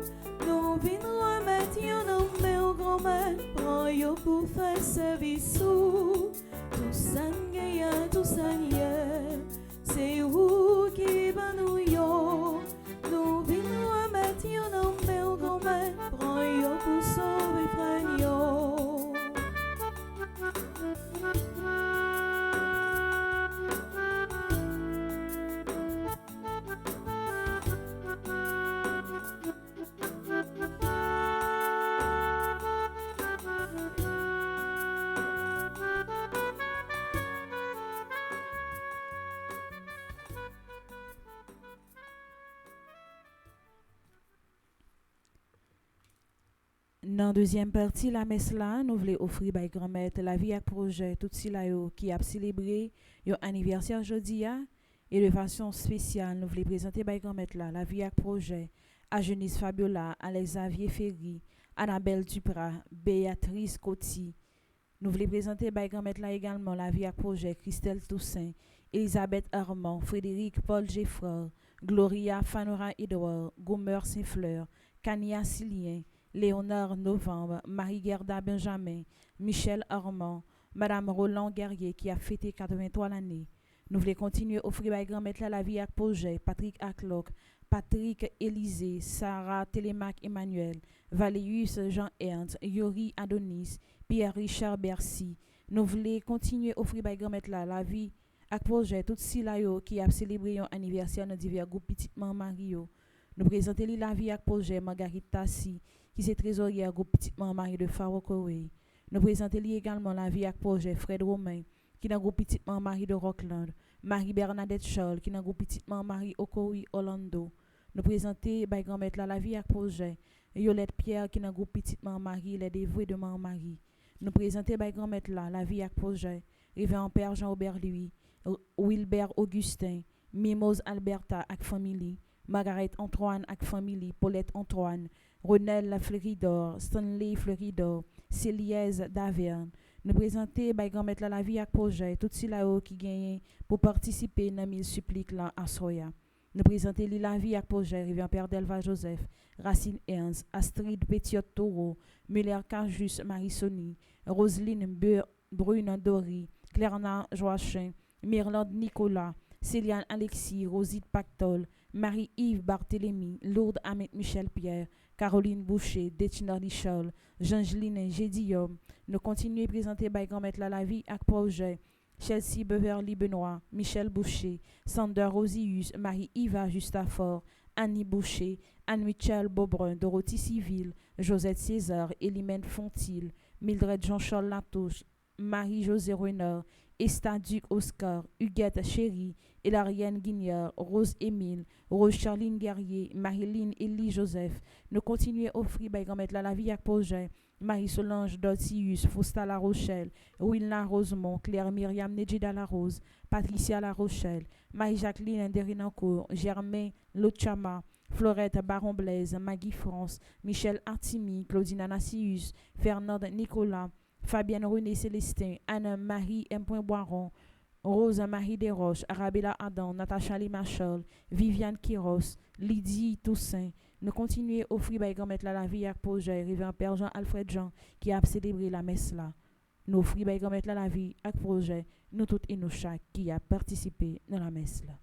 Nous venons remettre yon en main au grand-mère, prends yo pour faire service sous. Tout ça gagne, tout ça niait, c'est où qui va nous yo. Nous venons remettre yon en main au grand-mère, prends yo pour sauver frère yo. Dans la deuxième partie, la messe là, nous voulons offrir by grand-mère la vie avec projet tout si là yo qui a célébré yon anniversaire jeudi a et de façon spéciale, nous voulons présenter by grand-mère là la vie avec projet à Jenice Fabiola, Alex Xavier Ferry, Annabelle Duprat, Béatrice Coty. Nous voulons présenter by grand-mère là également la vie avec projet Christelle Toussaint, Elisabeth Armand, Frédéric Paul Geffreur, Gloria Fanora Edouard, Gomer Saint-Fleur, Kania Silien, Léonard Novembre, Marie-Gerda Benjamin, Michel Armand, Madame Roland Guerrier qui a fêté 83 l'année. Nous voulons continuer à offrir à grand-mère la vie avec projet Patrick Aklock, Patrick Élisée, Sarah Télémac Emmanuel, Valéus Jean-Ernst, Yori Adonis, Pierre-Richard Bercy. Nous voulons continuer à offrir à grand-mère la vie avec projet tout si là yo qui a célébré un anniversaire dans divers groupes petit Mario. Nous présentons la vie avec projet Marguerite Tassi qui est trésorière groupe petit Marie de Farokowe. Nous présentons également la vie avec projet Fred Romain qui est dans groupe petit Marie de Rockland, Marie Bernadette Charles qui est dans groupe petit Marie Okowi Orlando. Nous présentons by grand-mère la vie avec projet Yolette Pierre qui est dans groupe petit Marie les dévoués de Marie. Nous présentons by grand-mère la vie avec projet Révérend Père Jean-Aubert Louis, Wilbert Augustin, Mimose Alberta avec famille, Margaret Antoine avec famille, Paulette Antoine, Ronel Fleuridor, Stanley Fleuridor, Céliès Daverne. Nous présenter by grand-mère la vie avec projet tout si là qui gagne pour participer dans mille suppliques là à Soya. Nous présenter la vie avec projet Révérend Père Delva Joseph, Racine Ernst, Astrid Petiot Taureau, Muller Carjus Marisoni, Roselyne Brune Dory, Clairna Joachim, Mirland Nicolas, Céliane Alexis, Rosite Pactol, Marie-Yves Barthélémy, Lourdes Ahmed Michel Pierre, Caroline Boucher, Detina Richol, Jeangeline Gédillom. Nous continuons à présenter by grand-mère la vie avec projet Chelsea Beverly Benoît, Michel Boucher, Sander Rosius, Marie-Yva Justafort, Annie Boucher, Anne-Michel Beaubrun, Dorothy Civil, Josette César, Elimène Fontil, Mildred Jean-Charles Latouche, Marie-Josée Renard, Esta Duc Oscar, Huguette Chéri, Hilarienne Guignard, Rose Émile, Rose Charline Guerrier, Marilyn Elie Joseph. Nous continuons à offrir by grand-mère la vie avec projet. Marie-Solange Dortius, Fausta La Rochelle, Wilna Rosemont, Claire Myriam Nedjida La Rose, Patricia La Rochelle, Marie-Jacqueline Nderinancourt, Germain Lochama, Florette Baron Blaise, Maggie France, Michel Artimi, Claudine Anassius, Fernande Nicolas, Fabienne René Célestin, Anne-Marie M. Boiron, Rose Marie Desroches, Arabella Adam, Natacha Limachol, Viviane Quiros, Lydie Toussaint. Nous continuons à offrir by grand-mère la vie avec projet, Révérend Père Jean-Alfred Jean, qui a célébré la messe là. Nous offrons by grand-mère la vie avec projet, nous toutes et nous chaque qui a participé dans la messe là.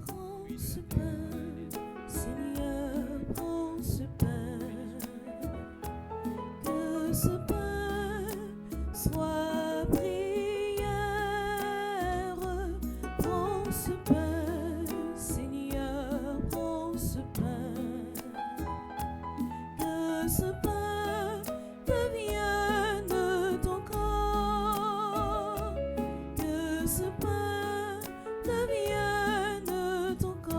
Prends ce pain, Seigneur, prends ce pain, que ce pain soit prière. Prends ce pain, Seigneur, prends ce pain, que ce pain devienne ton corps, que ce pain devienne ton corps.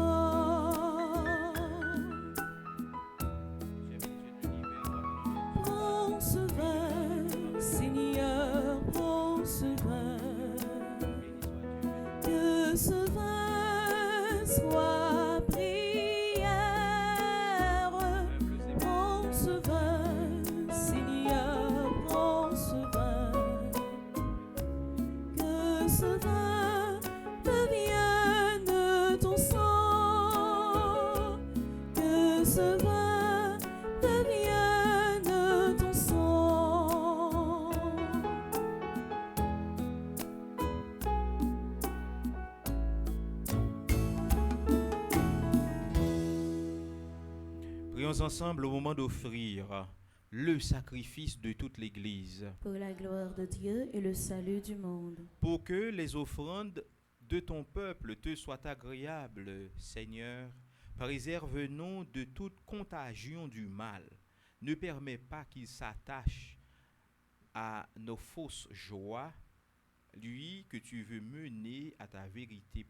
Prends ce vin, Seigneur, prends ce vin, que ce vin soit prière. Prends ce vin, Seigneur, prends ce vin, que ce vin devienne ton sang, que ce vin devienne ton sang. Prions ensemble au moment d'offrir le sacrifice de toute l'Église, Pour la gloire de Dieu et le salut du monde. pour que les offrandes de ton peuple te soient agréables, Seigneur. Préserve-nous de toute contagion du mal. Ne permets pas qu'il s'attache à nos fausses joies, lui que tu veux mener à ta vérité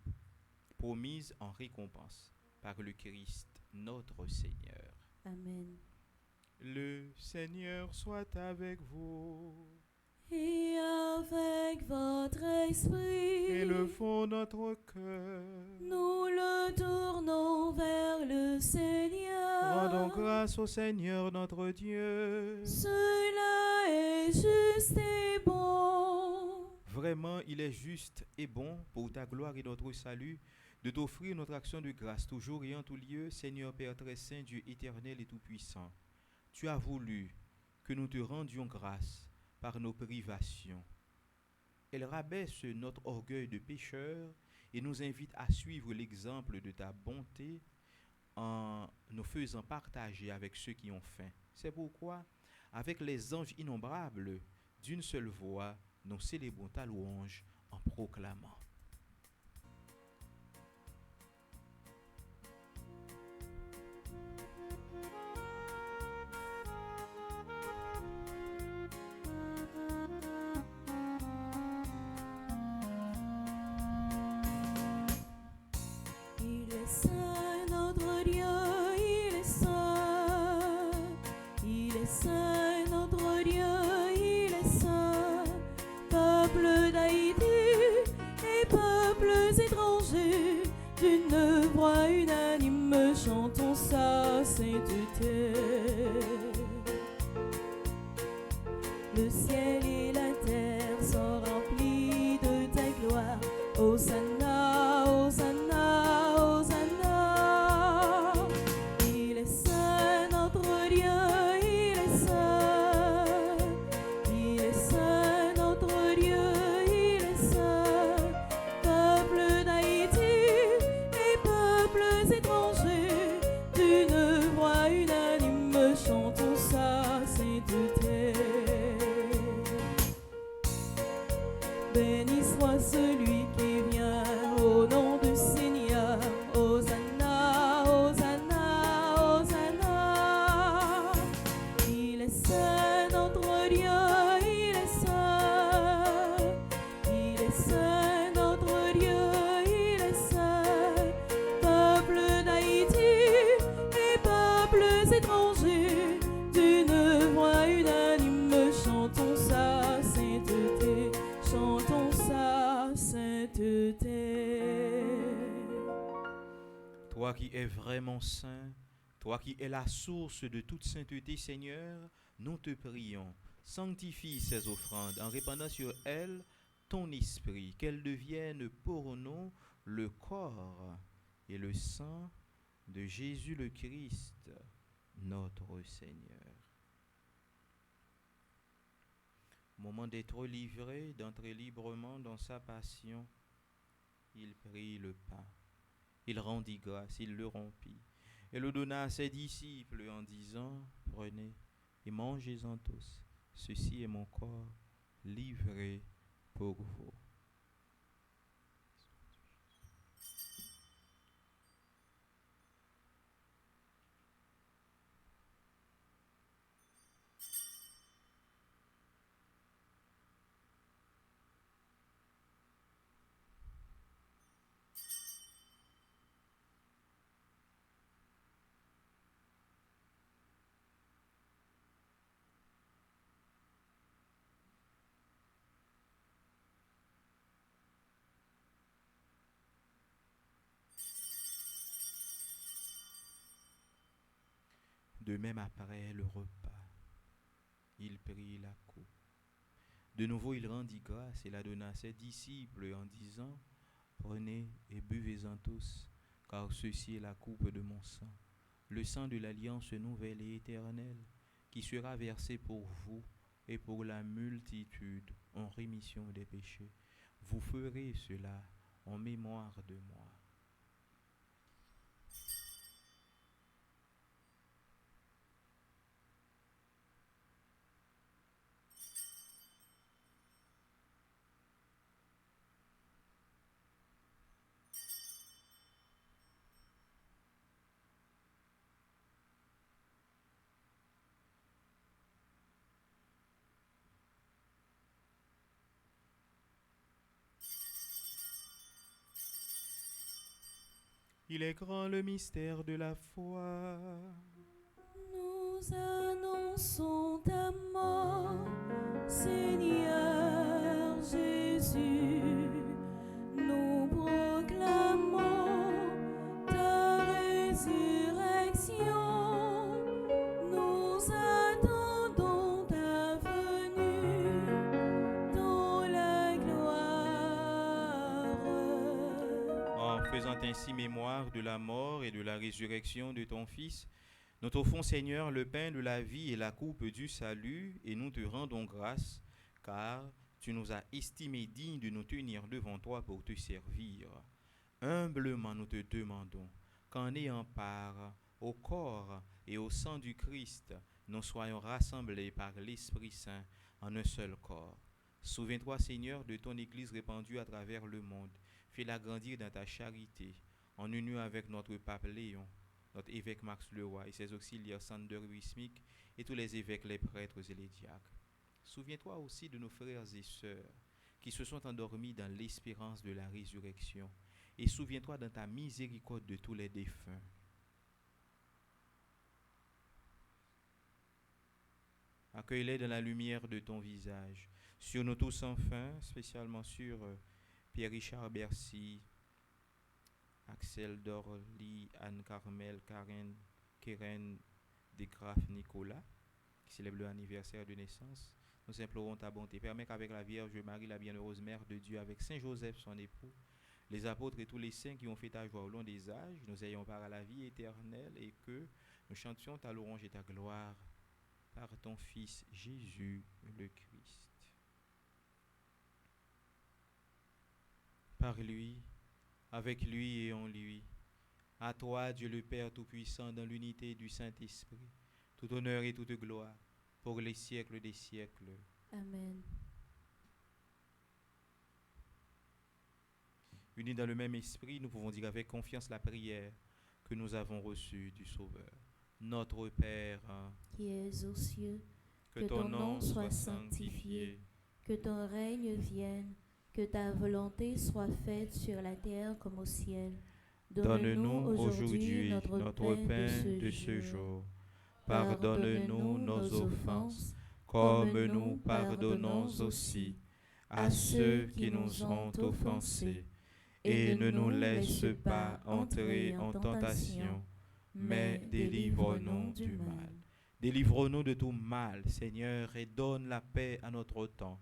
promise en récompense par le Christ notre Seigneur. Amen. Le Seigneur soit avec vous. Et avec votre esprit, Élevons notre cœur. nous le tournons vers le Seigneur. Rendons grâce au Seigneur notre Dieu. Cela est juste et bon. Vraiment, il est juste et bon pour ta gloire et notre salut de t'offrir notre action de grâce toujours et en tout lieu, Seigneur Père très saint, Dieu éternel et tout-puissant. Tu as voulu que nous te rendions grâce par nos privations. Elle rabaisse notre orgueil de pécheur et nous invite à suivre l'exemple de ta bonté en nous faisant partager avec ceux qui ont faim. C'est pourquoi, avec les anges innombrables, d'une seule voix, nous célébrons ta louange en proclamant. Il est saint, notre Dieu, il est saint. Il est saint, notre Dieu, il est saint. Peuple d'Haïti et peuples étrangers, d'une voix unanime chantons sa sainteté. Le ciel et la terre sont remplis de ta gloire. Hosanna, Toi qui es vraiment saint, toi qui es la source de toute sainteté, Seigneur, nous te prions. Sanctifie ces offrandes en répandant sur elles ton esprit, qu'elles deviennent pour nous le corps et le sang de Jésus le Christ, notre Seigneur. Moment d'être livré, d'entrer librement dans sa passion, il prit le pain, il rendit grâce, il le rompit et le donna à ses disciples en disant, prenez et mangez-en tous, ceci est mon corps livré pour vous. De même après le repas, il prit la coupe. De nouveau il rendit grâce et la donna à ses disciples en disant, prenez et buvez-en tous, car ceci est la coupe de mon sang, le sang de l'alliance nouvelle et éternelle, qui sera versé pour vous et pour la multitude en rémission des péchés. Vous ferez cela en mémoire de moi. Il est grand le mystère de la foi. Nous annonçons ta mort, Seigneur Jésus. Nous proclamons ta résurrection. Nous attendons ta venue dans la gloire. En faisant ainsi mémoire de la mort et de la résurrection de ton Fils, nous t'offrons, Seigneur, le pain de la vie et la coupe du salut, et nous te rendons grâce, car tu nous as estimés dignes de nous tenir devant toi pour te servir. Humblement nous te demandons qu'en ayant part au corps et au sang du Christ, nous soyons rassemblés par l'Esprit Saint en un seul corps. Souviens-toi, Seigneur, de ton Église répandue à travers le monde. Fais-la grandir dans ta charité, en union avec notre pape Léon, notre évêque Max Leroy et ses auxiliaires Sander Wismik et tous les évêques, les prêtres et les diacres. Souviens-toi aussi de nos frères et sœurs qui se sont endormis dans l'espérance de la résurrection, et souviens-toi dans ta miséricorde de tous les défunts. Accueille-les dans la lumière de ton visage, sur nous tous enfin, spécialement sur Pierre-Richard Bercy, Axel Dorly, Anne-Carmel, Karen, Keren, Desgraff, Nicolas, qui célèbre leur anniversaire de naissance. Nous implorons ta bonté. Permets qu'avec la Vierge Marie, la bienheureuse Mère de Dieu, avec Saint Joseph, son époux, les apôtres et tous les saints qui ont fait ta joie au long des âges, nous ayons part à la vie éternelle et que nous chantions ta louange et ta gloire par ton Fils Jésus le Christ. Par lui, avec lui et en lui, à toi, Dieu le Père Tout-Puissant, dans l'unité du Saint-Esprit, tout honneur et toute gloire, pour les siècles des siècles. Amen. Unis dans le même esprit, nous pouvons dire avec confiance la prière que nous avons reçue du Sauveur. Notre Père, Qui es aux cieux, que ton nom soit sanctifié, que ton règne vienne, que ta volonté soit faite sur la terre comme au ciel. donne-nous aujourd'hui notre pain de ce jour. Pardonne-nous nos offenses, comme nous pardonnons aussi à ceux qui nous ont offensés. et ne nous laisse pas entrer en tentation, mais délivre-nous du mal. Délivre-nous de tout mal, Seigneur, et donne la paix à notre temps.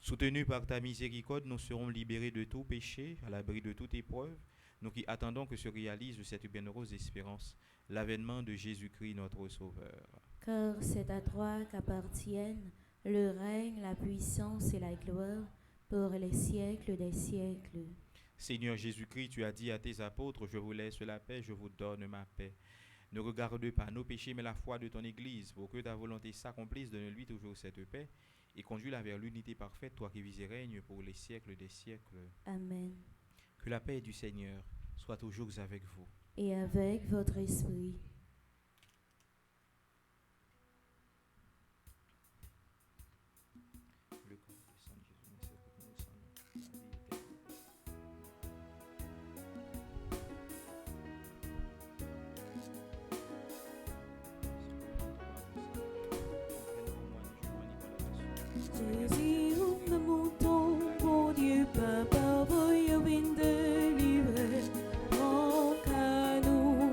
Soutenus par ta miséricorde, nous serons libérés de tout péché, à l'abri de toute épreuve, nous qui attendons que se réalise cette bienheureuse espérance, l'avènement de Jésus-Christ, notre Sauveur. Car c'est à toi qu'appartiennent le règne, la puissance et la gloire pour les siècles des siècles. Seigneur Jésus-Christ, tu as dit à tes apôtres, je vous laisse la paix, je vous donne ma paix. Ne regarde pas nos péchés, mais la foi de ton Église, pour que ta volonté s'accomplisse. Donne-lui toujours cette paix et conduis-la vers l'unité parfaite, toi qui vis et règnes pour les siècles des siècles. Amen. Que la paix du Seigneur soit toujours avec vous. Et avec votre esprit. Le corps du sang de Jésus, merci pour nous, sang, la vie éternelle. Jésus, nous montons, bon Dieu, Papa, voyons une délivrer. Prends qu'à nous,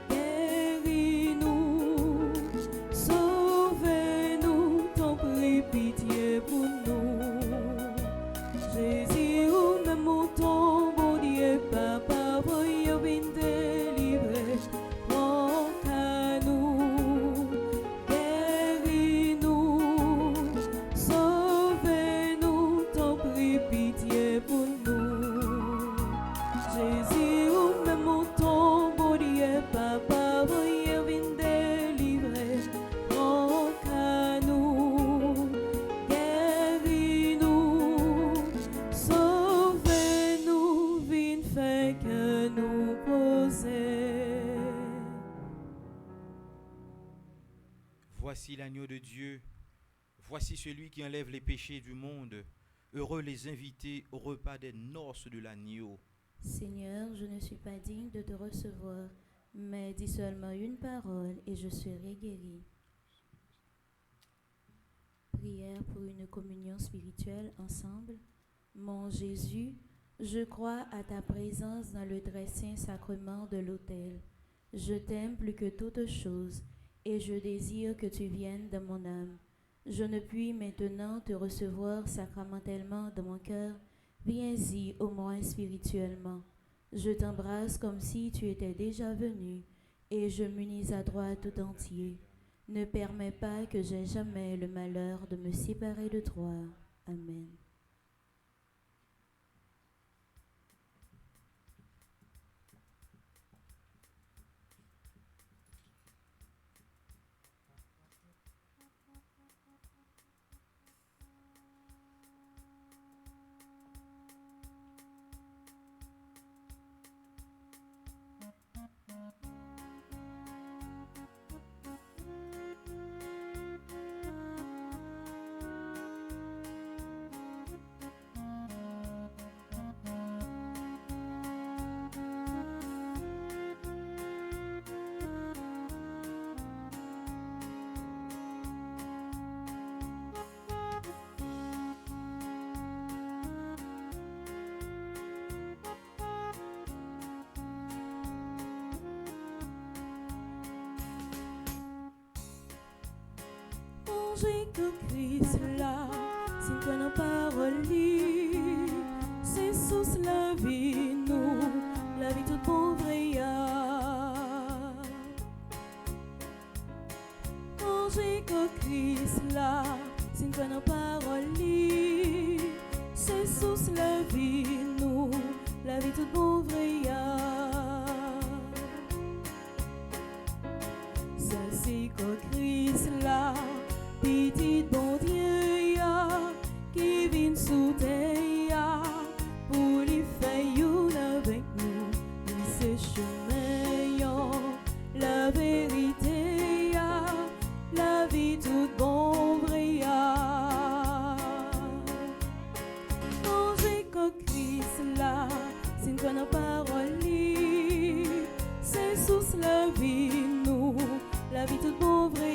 guéris-nous, sauvez-nous, t'en prie, pitié pour nous. Jésus, nous montons, bon Dieu, Papa, voyons une délivrer. Prends qu'à nous, guéris-nous, sauvez-nous, t'en prie, pitié pour nous. Jésus, où me montons, bon Dieu, Papa, voyez une délivrer. Prends qu'à nous, guéris-nous, sauvez-nous, vine fait que nous poser. Voici l'agneau de Dieu, voici celui qui enlève les péchés du monde. Heureux les invités au repas des noces de l'agneau. Seigneur, je ne suis pas digne de te recevoir, mais dis seulement une parole et je serai guéri. Prière pour une communion spirituelle ensemble. Mon Jésus, je crois à ta présence dans le très saint sacrement de l'autel. Je t'aime plus que toute chose et je désire que tu viennes dans mon âme. Je ne puis maintenant te recevoir sacramentellement dans mon cœur. Viens-y au moins spirituellement. Je t'embrasse comme si tu étais déjà venu et je m'unis à toi tout entier. Ne permets pas que j'aie jamais le malheur de me séparer de toi. Amen. J'ai que Christ là, si toi nos paroles, c'est sous la vie, nous, la vie toute pauvre et j'ai que Christ là, si toi nos paroles, c'est sous la vie, nous, la vie toute pauvre et ça c'est que Christ là. Petit bon Dieu ya, qui vient sous terre ya, pour les faire avec nous, lui c'est chemin ya, la vérité ya, la vie toute bon vrai ya. Manger que Christ là, c'est toi nos paroles, c'est sous la vie nous, la vie toute bon vrai.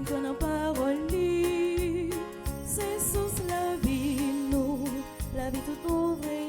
Toi dans parole li, c'est sous la vie nous, la vie tout ouvrière.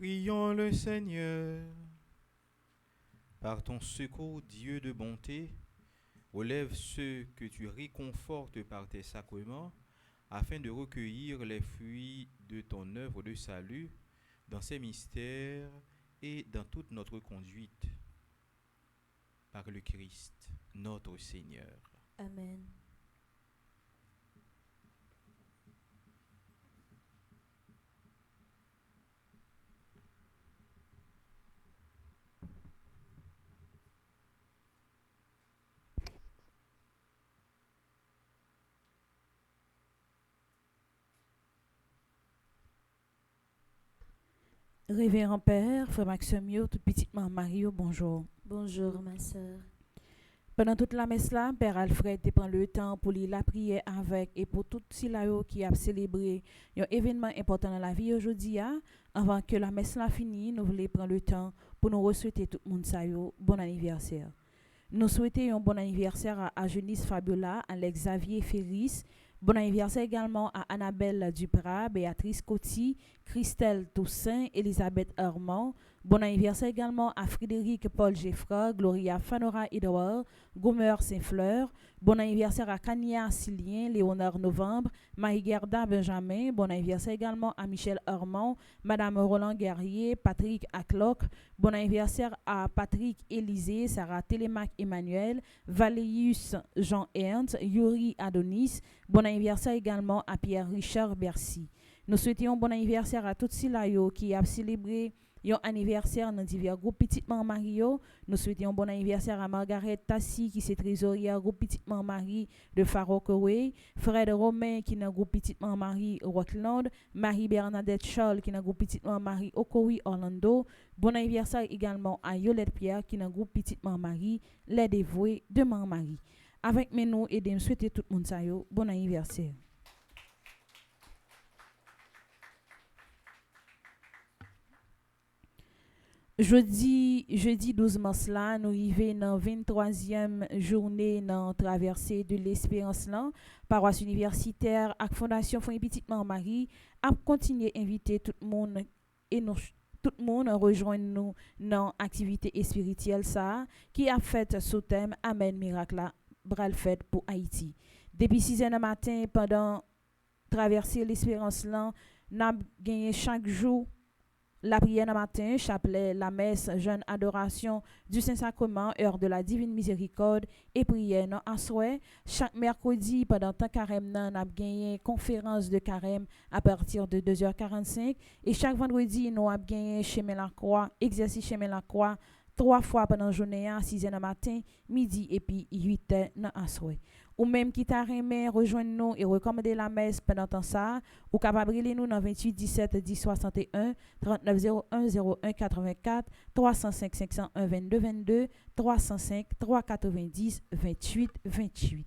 Prions le Seigneur. Par ton secours, Dieu de bonté, relève ceux que tu réconfortes par tes sacrements, afin de recueillir les fruits de ton œuvre de salut dans ces mystères et dans toute notre conduite. par le Christ, notre Seigneur. Amen. Révérend Père, Frère Maxime, toute petite maman Mario, bonjour. Bonjour, ma sœur. Pendant toute la messe là, Père Alfred te prend le temps pour lire la prière avec et pour tout Silayo qui a célébré un événement important dans la vie aujourd'hui. Avant que la messe là finisse, nous voulons prendre le temps pour nous souhaiter tout le monde bon anniversaire. Nous souhaitons un bon anniversaire à Eunice Fabiola, Alex Xavier Ferris. Bon anniversaire également à Annabelle Duprat, Béatrice Coty, Christelle Toussaint, Elisabeth Armand. Bon anniversaire également à Frédéric Paul Geffra, Gloria Fanora Edouard, Gomer Saint-Fleur. Bon anniversaire à Kania Silien, Léonard Novembre, Marie-Gerda Benjamin. Bon anniversaire également à Michel Armand, Madame Roland Guerrier, Patrick Acloc. Bon anniversaire à Patrick Élisée, Sarah Télémac Emmanuel, Valéus Jean Ernst, Yuri Adonis. Bon anniversaire également à Pierre-Richard Bercy. Nous souhaitons bon anniversaire à tout Silayo qui a célébré un anniversaire dans divers groupes Petit Maman Mario. Nous souhaitons bon anniversaire à Margaret Tassi qui est trésorière groupe Petit Maman Marie de Faroukoué, Fred Romain qui est dans groupe Petit Maman Marie Rockland, Marie Bernadette Charles qui est dans groupe Petit Maman Marie Okoui Orlando. Bon anniversaire également à Yolette Pierre qui est dans groupe Petit Maman Marie Les Dévoués de Maman Marie. Avec nous et de souhaiter tout le monde bon anniversaire. Jeudi 12 mars là, nous arrivons dans 23e journée dans traversée de l'espérance là, paroisse universitaire et fondation Fonds Petite Maman Marie a continué à inviter tout le monde et nous tout le monde rejoindre nous dans activité spirituelle ça qui a fait sous thème Amen miracle bral fête pour Haïti. Depuis 6h du matin pendant traverser l'espérance là, n'a gagné chaque jour la prière le matin, chapelet, la messe, jeûne, adoration du Saint-Sacrement, heure de la Divine Miséricorde et prière non en souhait. Chaque mercredi, pendant temps carême, nous avons gagné conférence de carême à partir de 2h45. Et chaque vendredi, nous avons gagné chemin la croix, exercice chemin la croix, 3 fois pendant la journée, à 6h du matin, midi et puis 8h non en souhait. Ou même qui t'a remis, rejoindre-nous et recommander la messe pendant temps ça, ou capable de nous dans 28 17 10 61 39 01 01 84 305 501 22 22 305 390 28 28.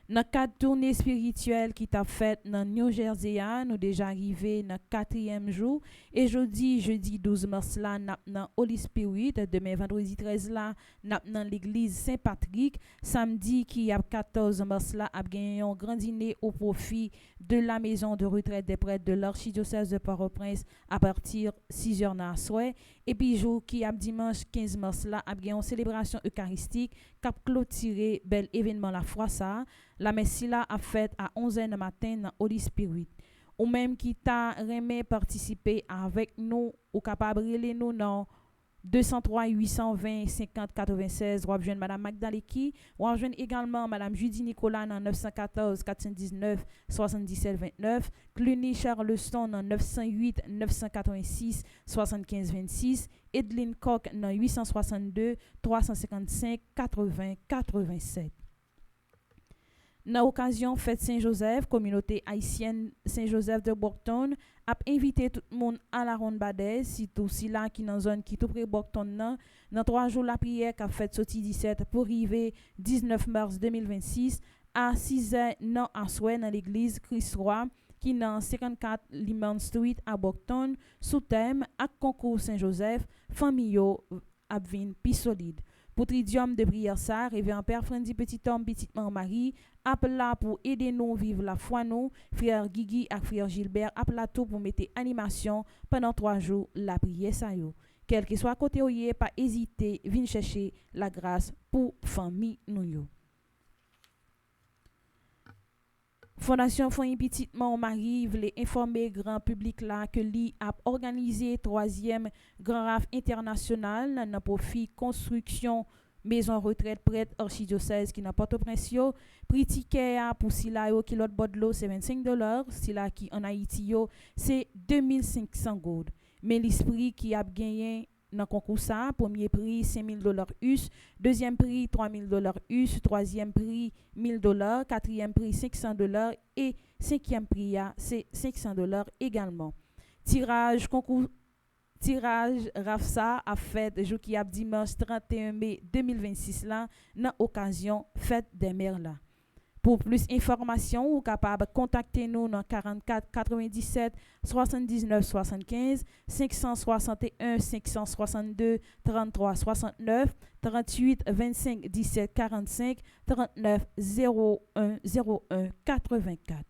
Dans 4 tournées spirituelles qui t'a fait dans New Jersey, nous déjà arrivé dans 4e jour et jeudi 12 mars là dans Holy Spirit, demain vendredi 13 là dans l'église Saint-Patrick, samedi qui a 14 mars là a gagné un grand dîner au profit de la maison de retraite des prêtres de l'archidiocèse de Port-au-Prince à partir 6h dans soir et puis jour qui a dimanche 15 mars là a gagné une célébration eucharistique qui a clôturé bel événement la foi ça. La messe là a fait à 11h du matin dans Holy Spirit. Ou même qui t'a remis participer avec nous ou capable de nous dans 203 820 50 96 ou joindre madame Magdaleki ou joindre également madame Judy Nicolas dans 914 419 77 29, Cluny Charleston dans 908 986 75 26, Edlin Koch dans 862 355 80 87. Dans l'occasion fête Saint-Joseph, communauté haïtienne Saint-Joseph de Bocton a invité tout le monde à la ronde Badès, surtout si là qui dans zone qui tout près Bocton dans 3 jours la prière qu'a fait sorti 17 pour arriver 19 mars 2026 à 6h non en soir dans l'église Christ Roi qui dans 54 Limon Street à Bocton sous thème à concours Saint-Joseph famillot abvin pi solide. Pour tridium de prière ça, révérend Père Frendi Petit Homme Petite Maman Marie, appelle là pour aider nous vivre la foi nous, frère Guigui et frère Gilbert, appelle là tout pour mettre animation pendant 3 jours la prière ça yo. Quel que soit côté oyé, pas hésiter, viens chercher la grâce pour famille nous yo. Fondation Foyer Petit Marie voulait informer grand public là que li a organisé troisième grand raf international dans profit construction maison retraite prête archidiocèse qui n'a pas au prince yo prix ticket pour sila yo qui l'autre bord de l'eau c'est $25 sila qui en Haïti yo c'est 2500 gold mais l'esprit qui a gagné dans concours ça premier prix $5000 US deuxième prix $3000 US troisième prix $1000 quatrième prix $500 et cinquième prix c'est $500 également tirage concours tirage Rafsa a fait jour qui a dimanche 31 mai 2026 là dans occasion fête des mères là. Pour plus d'informations, vous capable contacter nous dans 44 97 79 75 561 562 33 69 38 25 17 45 39 01 01 84.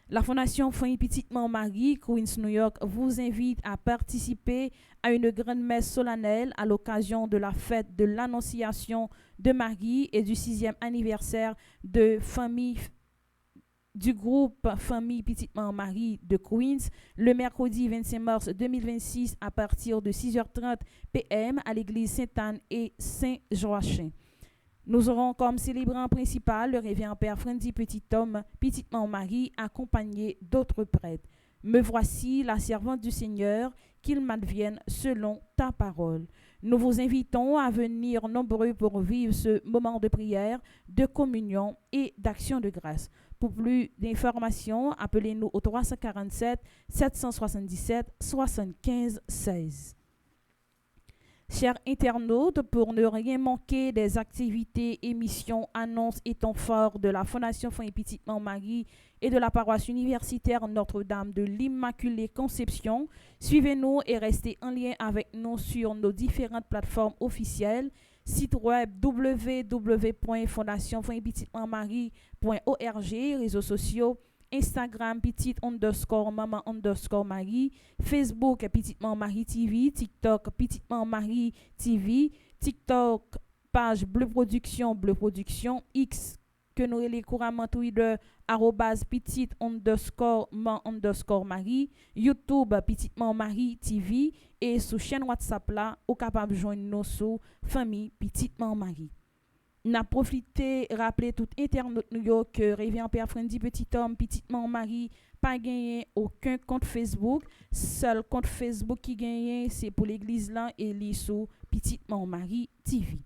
La Fondation Foyer Petit Marie, Queens, New York, vous invite à participer à une grande messe solennelle à l'occasion de la fête de l'Annonciation de Marie et du 6e anniversaire de famille du groupe Famille Petit Marie de Queens le mercredi 25 mars 2026 à partir de 6h30 p.m. à l'église Sainte-Anne et Saint-Joachim. Nous aurons comme célébrant principal le révérend Père Frenzy Petit-Homme, Petit Marie, accompagné d'autres prêtres. Me voici la servante du Seigneur, qu'il m'advienne selon ta parole. Nous vous invitons à venir nombreux pour vivre ce moment de prière, de communion et d'action de grâce. Pour plus d'informations, appelez-nous au 347 777 75 16. Chers internautes, pour ne rien manquer des activités, émissions, annonces et temps forts de la Fondation Foyer Petit Marie et de la paroisse universitaire Notre-Dame de l'Immaculée Conception, suivez-nous et restez en lien avec nous sur nos différentes plateformes officielles, site web www.fondationfoyerpetitmarie.org, réseaux sociaux, Instagram petit_maman_Marie, Facebook Petit Marie TV, TikTok Petit Marie TV, TikTok page Bleu Production, X que nous les couramment Twitter @petit_man_Marie, YouTube Petit Marie TV et sous chaîne WhatsApp là, ou capable joindre nous sous famille Petit Marie. N'a profité rappeler tout internaute New York que Révérend Père Frenzy Petit-Homme Petit Marie pas gagné aucun compte Facebook, seul compte Facebook qui gagne c'est pour l'église là et li sous Petit Marie TV.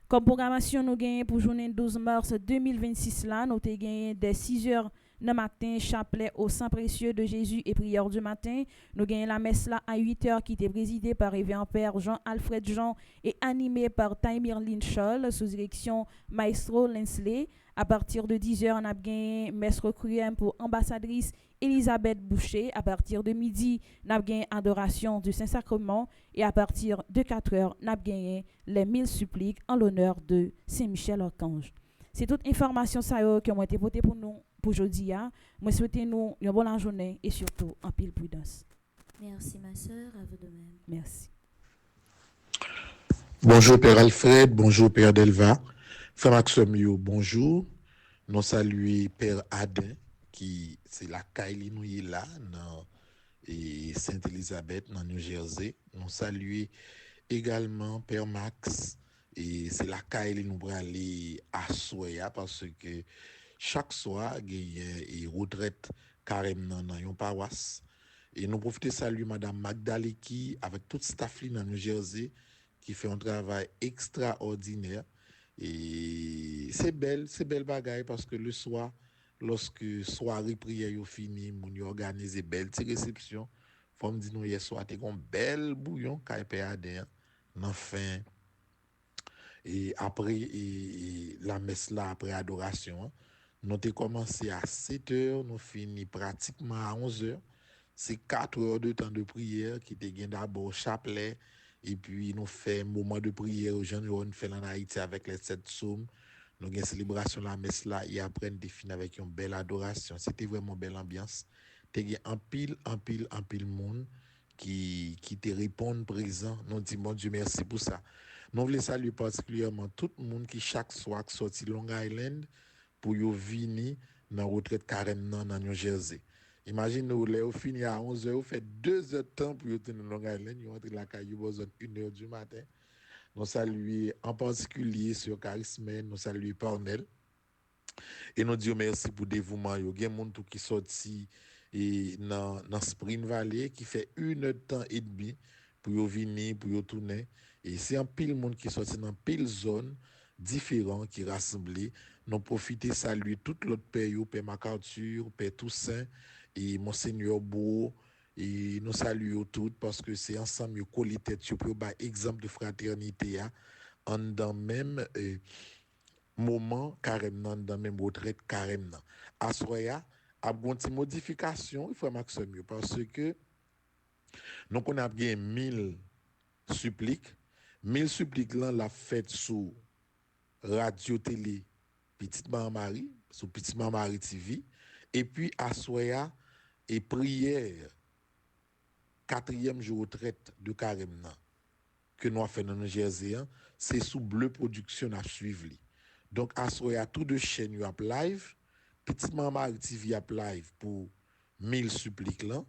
Comme programmation nous gagnons pour journée 12 mars 2026 là, nous avons gagné dès 6h le matin, chapelet au sang précieux de Jésus et prière du matin. Nous gagnons la messe là à 8h qui était présidée par Révérend Père Jean-Alfred Jean et animée par Taimir Lynchol sous direction Maestro Lensley. À partir de 10h, on a gagné messe requiem pour ambassadrice Elisabeth Boucher. À partir de midi, on a gagné adoration du Saint-Sacrement. Et à partir de 4h, on a gagné les 1000 suppliques en l'honneur de Saint-Michel-Archange. C'est toute information qui ont été votées pour nous pour aujourd'hui. Moi, souhaitez nous une bonne journée et surtout en pile prudence. Merci ma sœur, à vous de même. Merci. Bonjour Père Alfred, bonjour Père Delva. Frère Maxime, bonjour. Nous saluons Père Adin, qui c'est la Kylie nous est là, dans Sainte-Élisabeth, dans New Jersey. Nous saluons également Père Max, et c'est la Kylie nous aller à Soya, parce que chaque soir, il y a une retraite carrément dans une paroisse. Et nous profitons de saluer Madame Magdaleki avec toute staff dans New Jersey, qui fait un travail extraordinaire. Et c'est belle bagaille parce que le soir, lorsque soirée prière est finie, on organise une belle réception. Faut me dire nous hier soir, t'es un bel bouillon KPAD, enfin. Et après la messe là, après adoration, nous avons commencé à 7h, nous fini pratiquement à 11h. C'est 4 heures de temps de prière qui te gagne d'abord chapelet. Et puis, nous faisons un moment de prière aux gens, nous faisons en Haïti avec les 7 psaumes. Nous avons une célébration de la messe là et après, nous finissons avec une belle adoration. C'était vraiment une belle ambiance. Il y a un pile monde qui te répond présent. Nous disons, mon Dieu, merci pour ça. Nous voulons saluer particulièrement tout le monde qui chaque soir sorti Long Island pour yo venir dans retraite carême dans New Jersey. Imagine vous là fini à 11h, vous fait 2 heures de temps pour yo tenir Long Island, vous rentrez la caillou besoin 1h du matin. Nous saluons en particulier sur Charisme, nous saluons Parnell. Et nous disons merci pour le dévouement. Il y a des gens qui sont sortis dans Spring Valley qui fait 1 heure de temps et demi pour venir, pour tourner. Et c'est un pile monde qui sorti dans pile zone différents qui rassemblés. Nous profitons saluer tout l'autre pays, Père MacArthur, Père Toussaint et Monseigneur Beau. Et nous saluons tous parce que c'est ensemble que collé tête pour un exemple de fraternité en dans même moment carrément dans même retraite carrément. À soya a une petite modification, il faut maximum parce que nous on a bien 1000 suppliques. 1000 suppliques là la fête sous radio télé Petite Marie, sur Petite Marie TV et puis à soya et prière 4e jour retraite de carême que nous avons fait dans New Jersey, c'est sous Bleu Production à suivre. Donc, à soya tout de chaîne you live, Petite Maman TV a live pour 1000 suppliques là,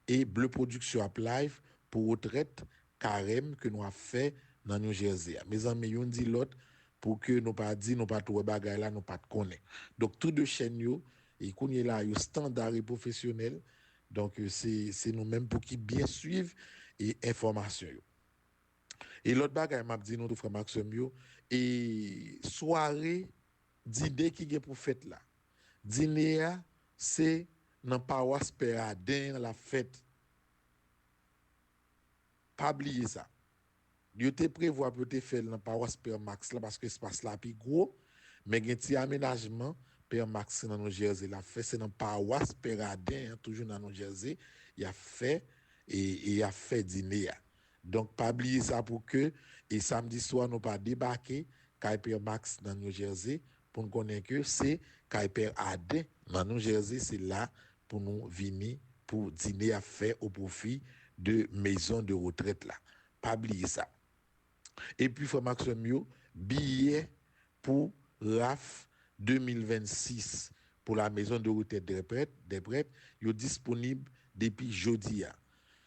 et Bleu Production a live pour retraite carême que nous avons fait dans New Jersey. Mes amis, on dit l'autre pour que nous pas dit, nous pas tout bagay là, nous pas de connaître. Donc, tout de chaîne yo, et qu'on est là, yo standard et professionnel. Donc, c'est nous-mêmes pour qui bien suivre et information. Et l'autre bagay m'a dit nous frère Maxime yo et soirée dîner qui est pour fête là. Dîner c'est dans paroisse Péradin la fête. Pas oublier ça. Yo te prévoit pour te faire dans paroisse Père Max là parce que espace là plus gros mais gen ti aménagement Père Max dans New Jersey la fait c'est dans paroisse Péradin toujours dans New Jersey, il a fait et il a fait dîner. Donc, pas oublier ça pour que, et samedi soir, nous pas débarquer, Kaiper Max dans New Jersey, pour nous connaître que c'est Kaiper Adin dans New Jersey, c'est là pour nous venir, pour dîner à faire au profit de maison de retraite là. Pas oublier ça. Et puis, frère Maxime yo, billet pour RAF 2026 pour la maison de retraite des prêtres, est disponible depuis jeudi.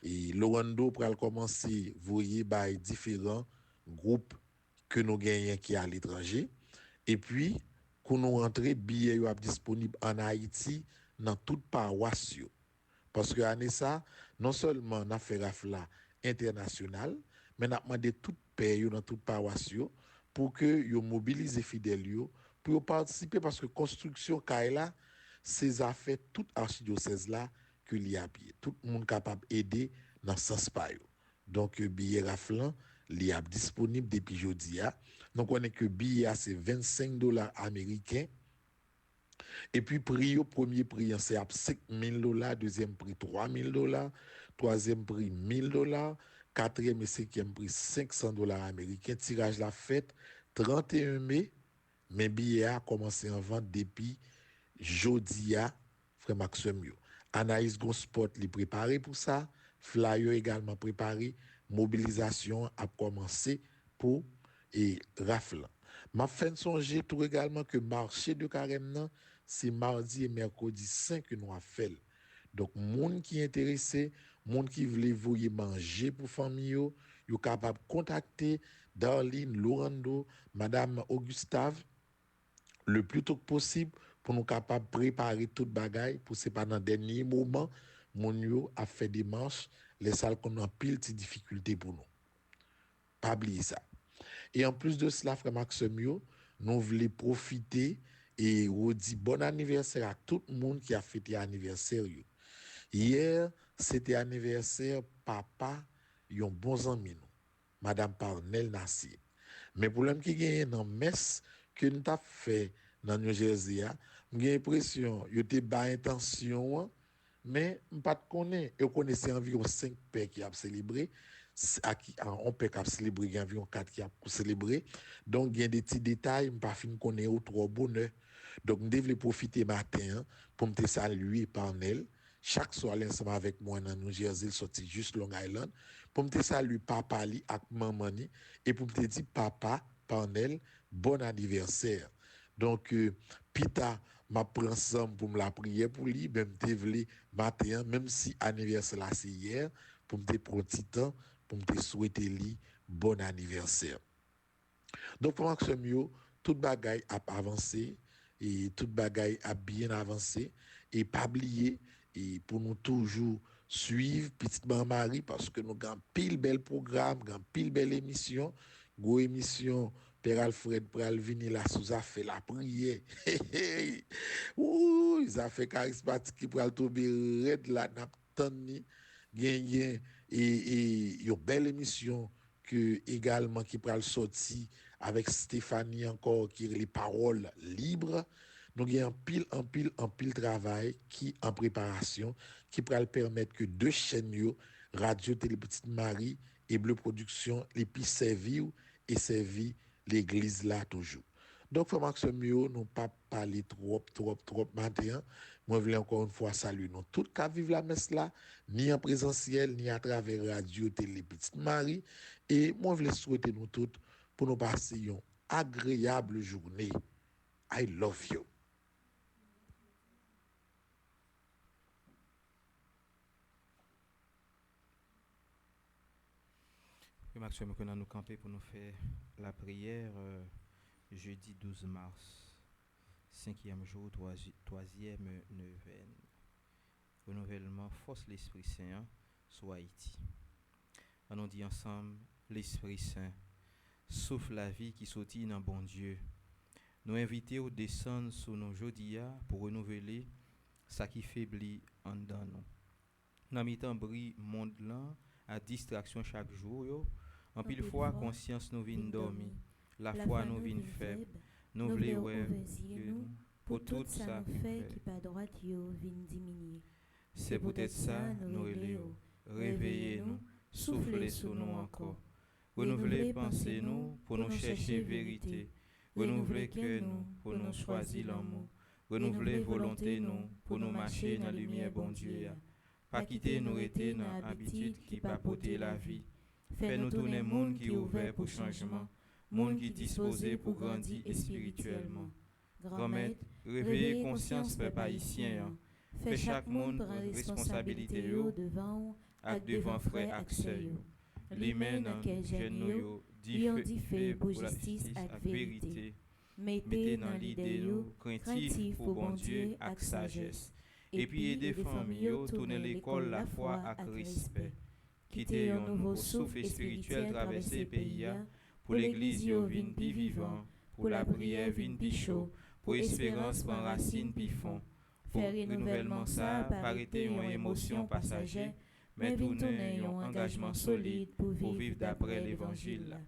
Et Lorando pour commencer voyer by différents groupes que nous gagnons qui à l'étranger et puis quand nous rentrer billets yo disponible en Haïti dans toute paroisse parce que année ça non seulement n'a fait rafla international mais n'a demandé tout pays dans toute paroisse pour que yo mobiliser fidèles yo pour participer parce que construction Kaila ces affaires toute archidiocèse là que li a pied. Tout le monde capable d'aider dans ce sens pa yo. Donc billet raflan li a disponible depuis jeudi a. Donc on est que billet c'est $25 américains. Et puis prix au premier prix c'est à $5,000, deuxième prix $3,000, troisième prix $1,000, quatrième et cinquième prix $500 américains. Tirage la fête 31 mai, mais billet a commencé en vente depuis jeudi a frère Maxime yo. Anaïs Gonsport li préparé pour ça, flyer également préparé, mobilisation a commencé pour et rafle. M'a fait songer tout également que marché de carême c'est mardi et mercredi 5 que nous a fait. Donc monde qui est intéressé, monde qui veut voyer manger pour famille yo capable contacter Darlene Lorando, madame Augustave le plus tôt possible pour nous capables préparer toute bagaille pour c'est pas dans dernier moment mon yo a fait des manches les salles qu'on a pile de difficultés pour nous. Pas oublier ça. Et en plus de cela frère Maxime yo, nous voulons profiter et on dit bon anniversaire à tout le monde qui a fêté anniversaire yo. Hier, c'était anniversaire papa yon bon ami nous, madame Parnell Nassir. Mais problème qui gagne dans messe que nous t'a fait dans New Jersey, j'ai l'impression yo te ba intention mais pas connaît et connaissait environ 5 pères qui a célébré on peut cap célébrer environ 4 qui a célébré donc il y a des petits détails pas fin connaître ou trop bonheur donc nous devons profiter matin pour me saluer Parnell chaque soir ensemble avec moi dans New Jersey sorti juste Long Island pour me saluer papa li ak maman ni et pour me dire papa Parnell bon anniversaire. Donc, Pita m'a pris ensemble pour me la prière pour lui, même te vle matin, même si anniversaire là c'est hier, pour me te prendre un petit temps, pour me te souhaiter lui bon anniversaire. Donc, pendant que ce mieux, toute bagaille a avancé, et toute bagaille a bien avancé, et pas oublier, et pour nous toujours suivre Petite Marie, parce que nous avons pile bel programme, nous avons pile belle émission, go émission, Père Alfred pral venir là sous a fait la prière. Ouh, ils a fait charismatique qui pral tomber red là, n'a tonni, gagné, et une belle émission que également qui pral sorti avec Stéphanie encore qui les paroles libres. Nous avons en pile travail qui en préparation qui pourra permettre que deux chaînes Radio Télé Petite Marie et Bleu Production les puissent servir et servir l'église là toujours. Donc faut que ce mieux nous pas parler trop matin. Moi je voulais encore une fois saluer nous tout qui vivent la messe là ni en présentiel ni à travers Radio Télé Petite Marie et moi je voulais souhaiter nous toutes pour nous passer une agréable journée. I love you. Oui, Maxime, qu'on a nous campé pour nous faire la prière jeudi 12 mars, 5e jour, 3e neuvaine. Renouvellement, force l'Esprit Saint sur Haïti. On dit ensemble, l'Esprit Saint, souffle la vie qui sortit dans bon Dieu. Nous inviter au descendre sur nos jodia pour renouveler ça qui faiblit en dedans nous. Nous mettons bris monde là à distraction chaque jour yo. En pile fois conscience nous vient dormir, la foi nous vient faible, nous voulons pour tout ça fait qui pas droit yo vient diminuer. C'est peut-être ça nous relève, réveillez-nous, soufflez sur nous encore. Renouvelez pensez nous pour nous chercher vérité. Renouvelez que nous pour nous choisir l'amour. Renouvelez volonté nous pour nous marcher dans la lumière bon Dieu. Pas quitter nous rester dans l'habitude qui pas porter la vie. Fais-nous tourner monde qui est ouvert pour changement, monde qui est disposé pour grandir spirituellement. Grand Maître, réveillez conscience peuple haïtien. Fais chaque monde prendre responsabilité devant devant frère ak sœur. Les mains dans jeune nous dit fait pour justice ak vérité. Mettez dans l'idée craintif pour bon Dieu ak sagesse. Et puis aider famille tourner l'école la foi ak respect. Quitter un nouveau souffle spirituel traverser pays pour l'église yo vin pi vivant, pour la prière vin pi chaud, pour espérance prend racine pi fond. Pour renouvellement ça, parité une émotion passagère, mais tourner un engagement solide pour vivre d'après l'évangile.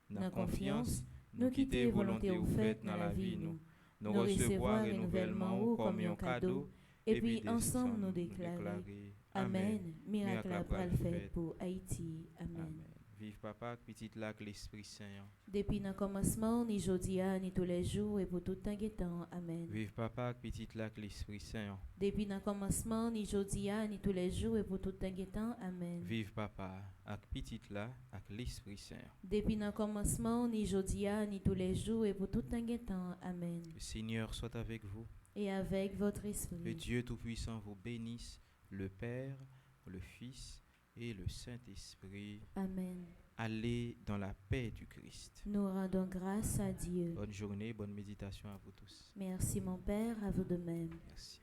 Dans confiance, nous quitter volonté ou faite dans la vie nous recevoir renouvellement ou comme un cadeau, et puis ensemble nous déclarer Amen, miracle après le fait pour Haïti. Amen. Vive papa, petite lac l'Esprit Saint. Depuis le commencement, ni jodi ni tous les jours et pour tout temps et temps. Amen. Vive papa, petite lac l'Esprit Saint. Depuis le commencement, ni jodi ni tous les jours et pour tout temps et temps. Amen. Vive papa, ak petite lac ak l'Esprit Saint. Depuis le commencement, ni jodi ni tous les jours et pour tout temps et temps. Amen. Le Seigneur soit avec vous. Et avec votre esprit. Que Dieu Tout-Puissant vous bénisse, le Père, le Fils et le Saint-Esprit. Amen. Allez dans la paix du Christ. Nous rendons grâce à Dieu. Bonne journée, bonne méditation à vous tous. Merci mon Père, à vous de même. Merci.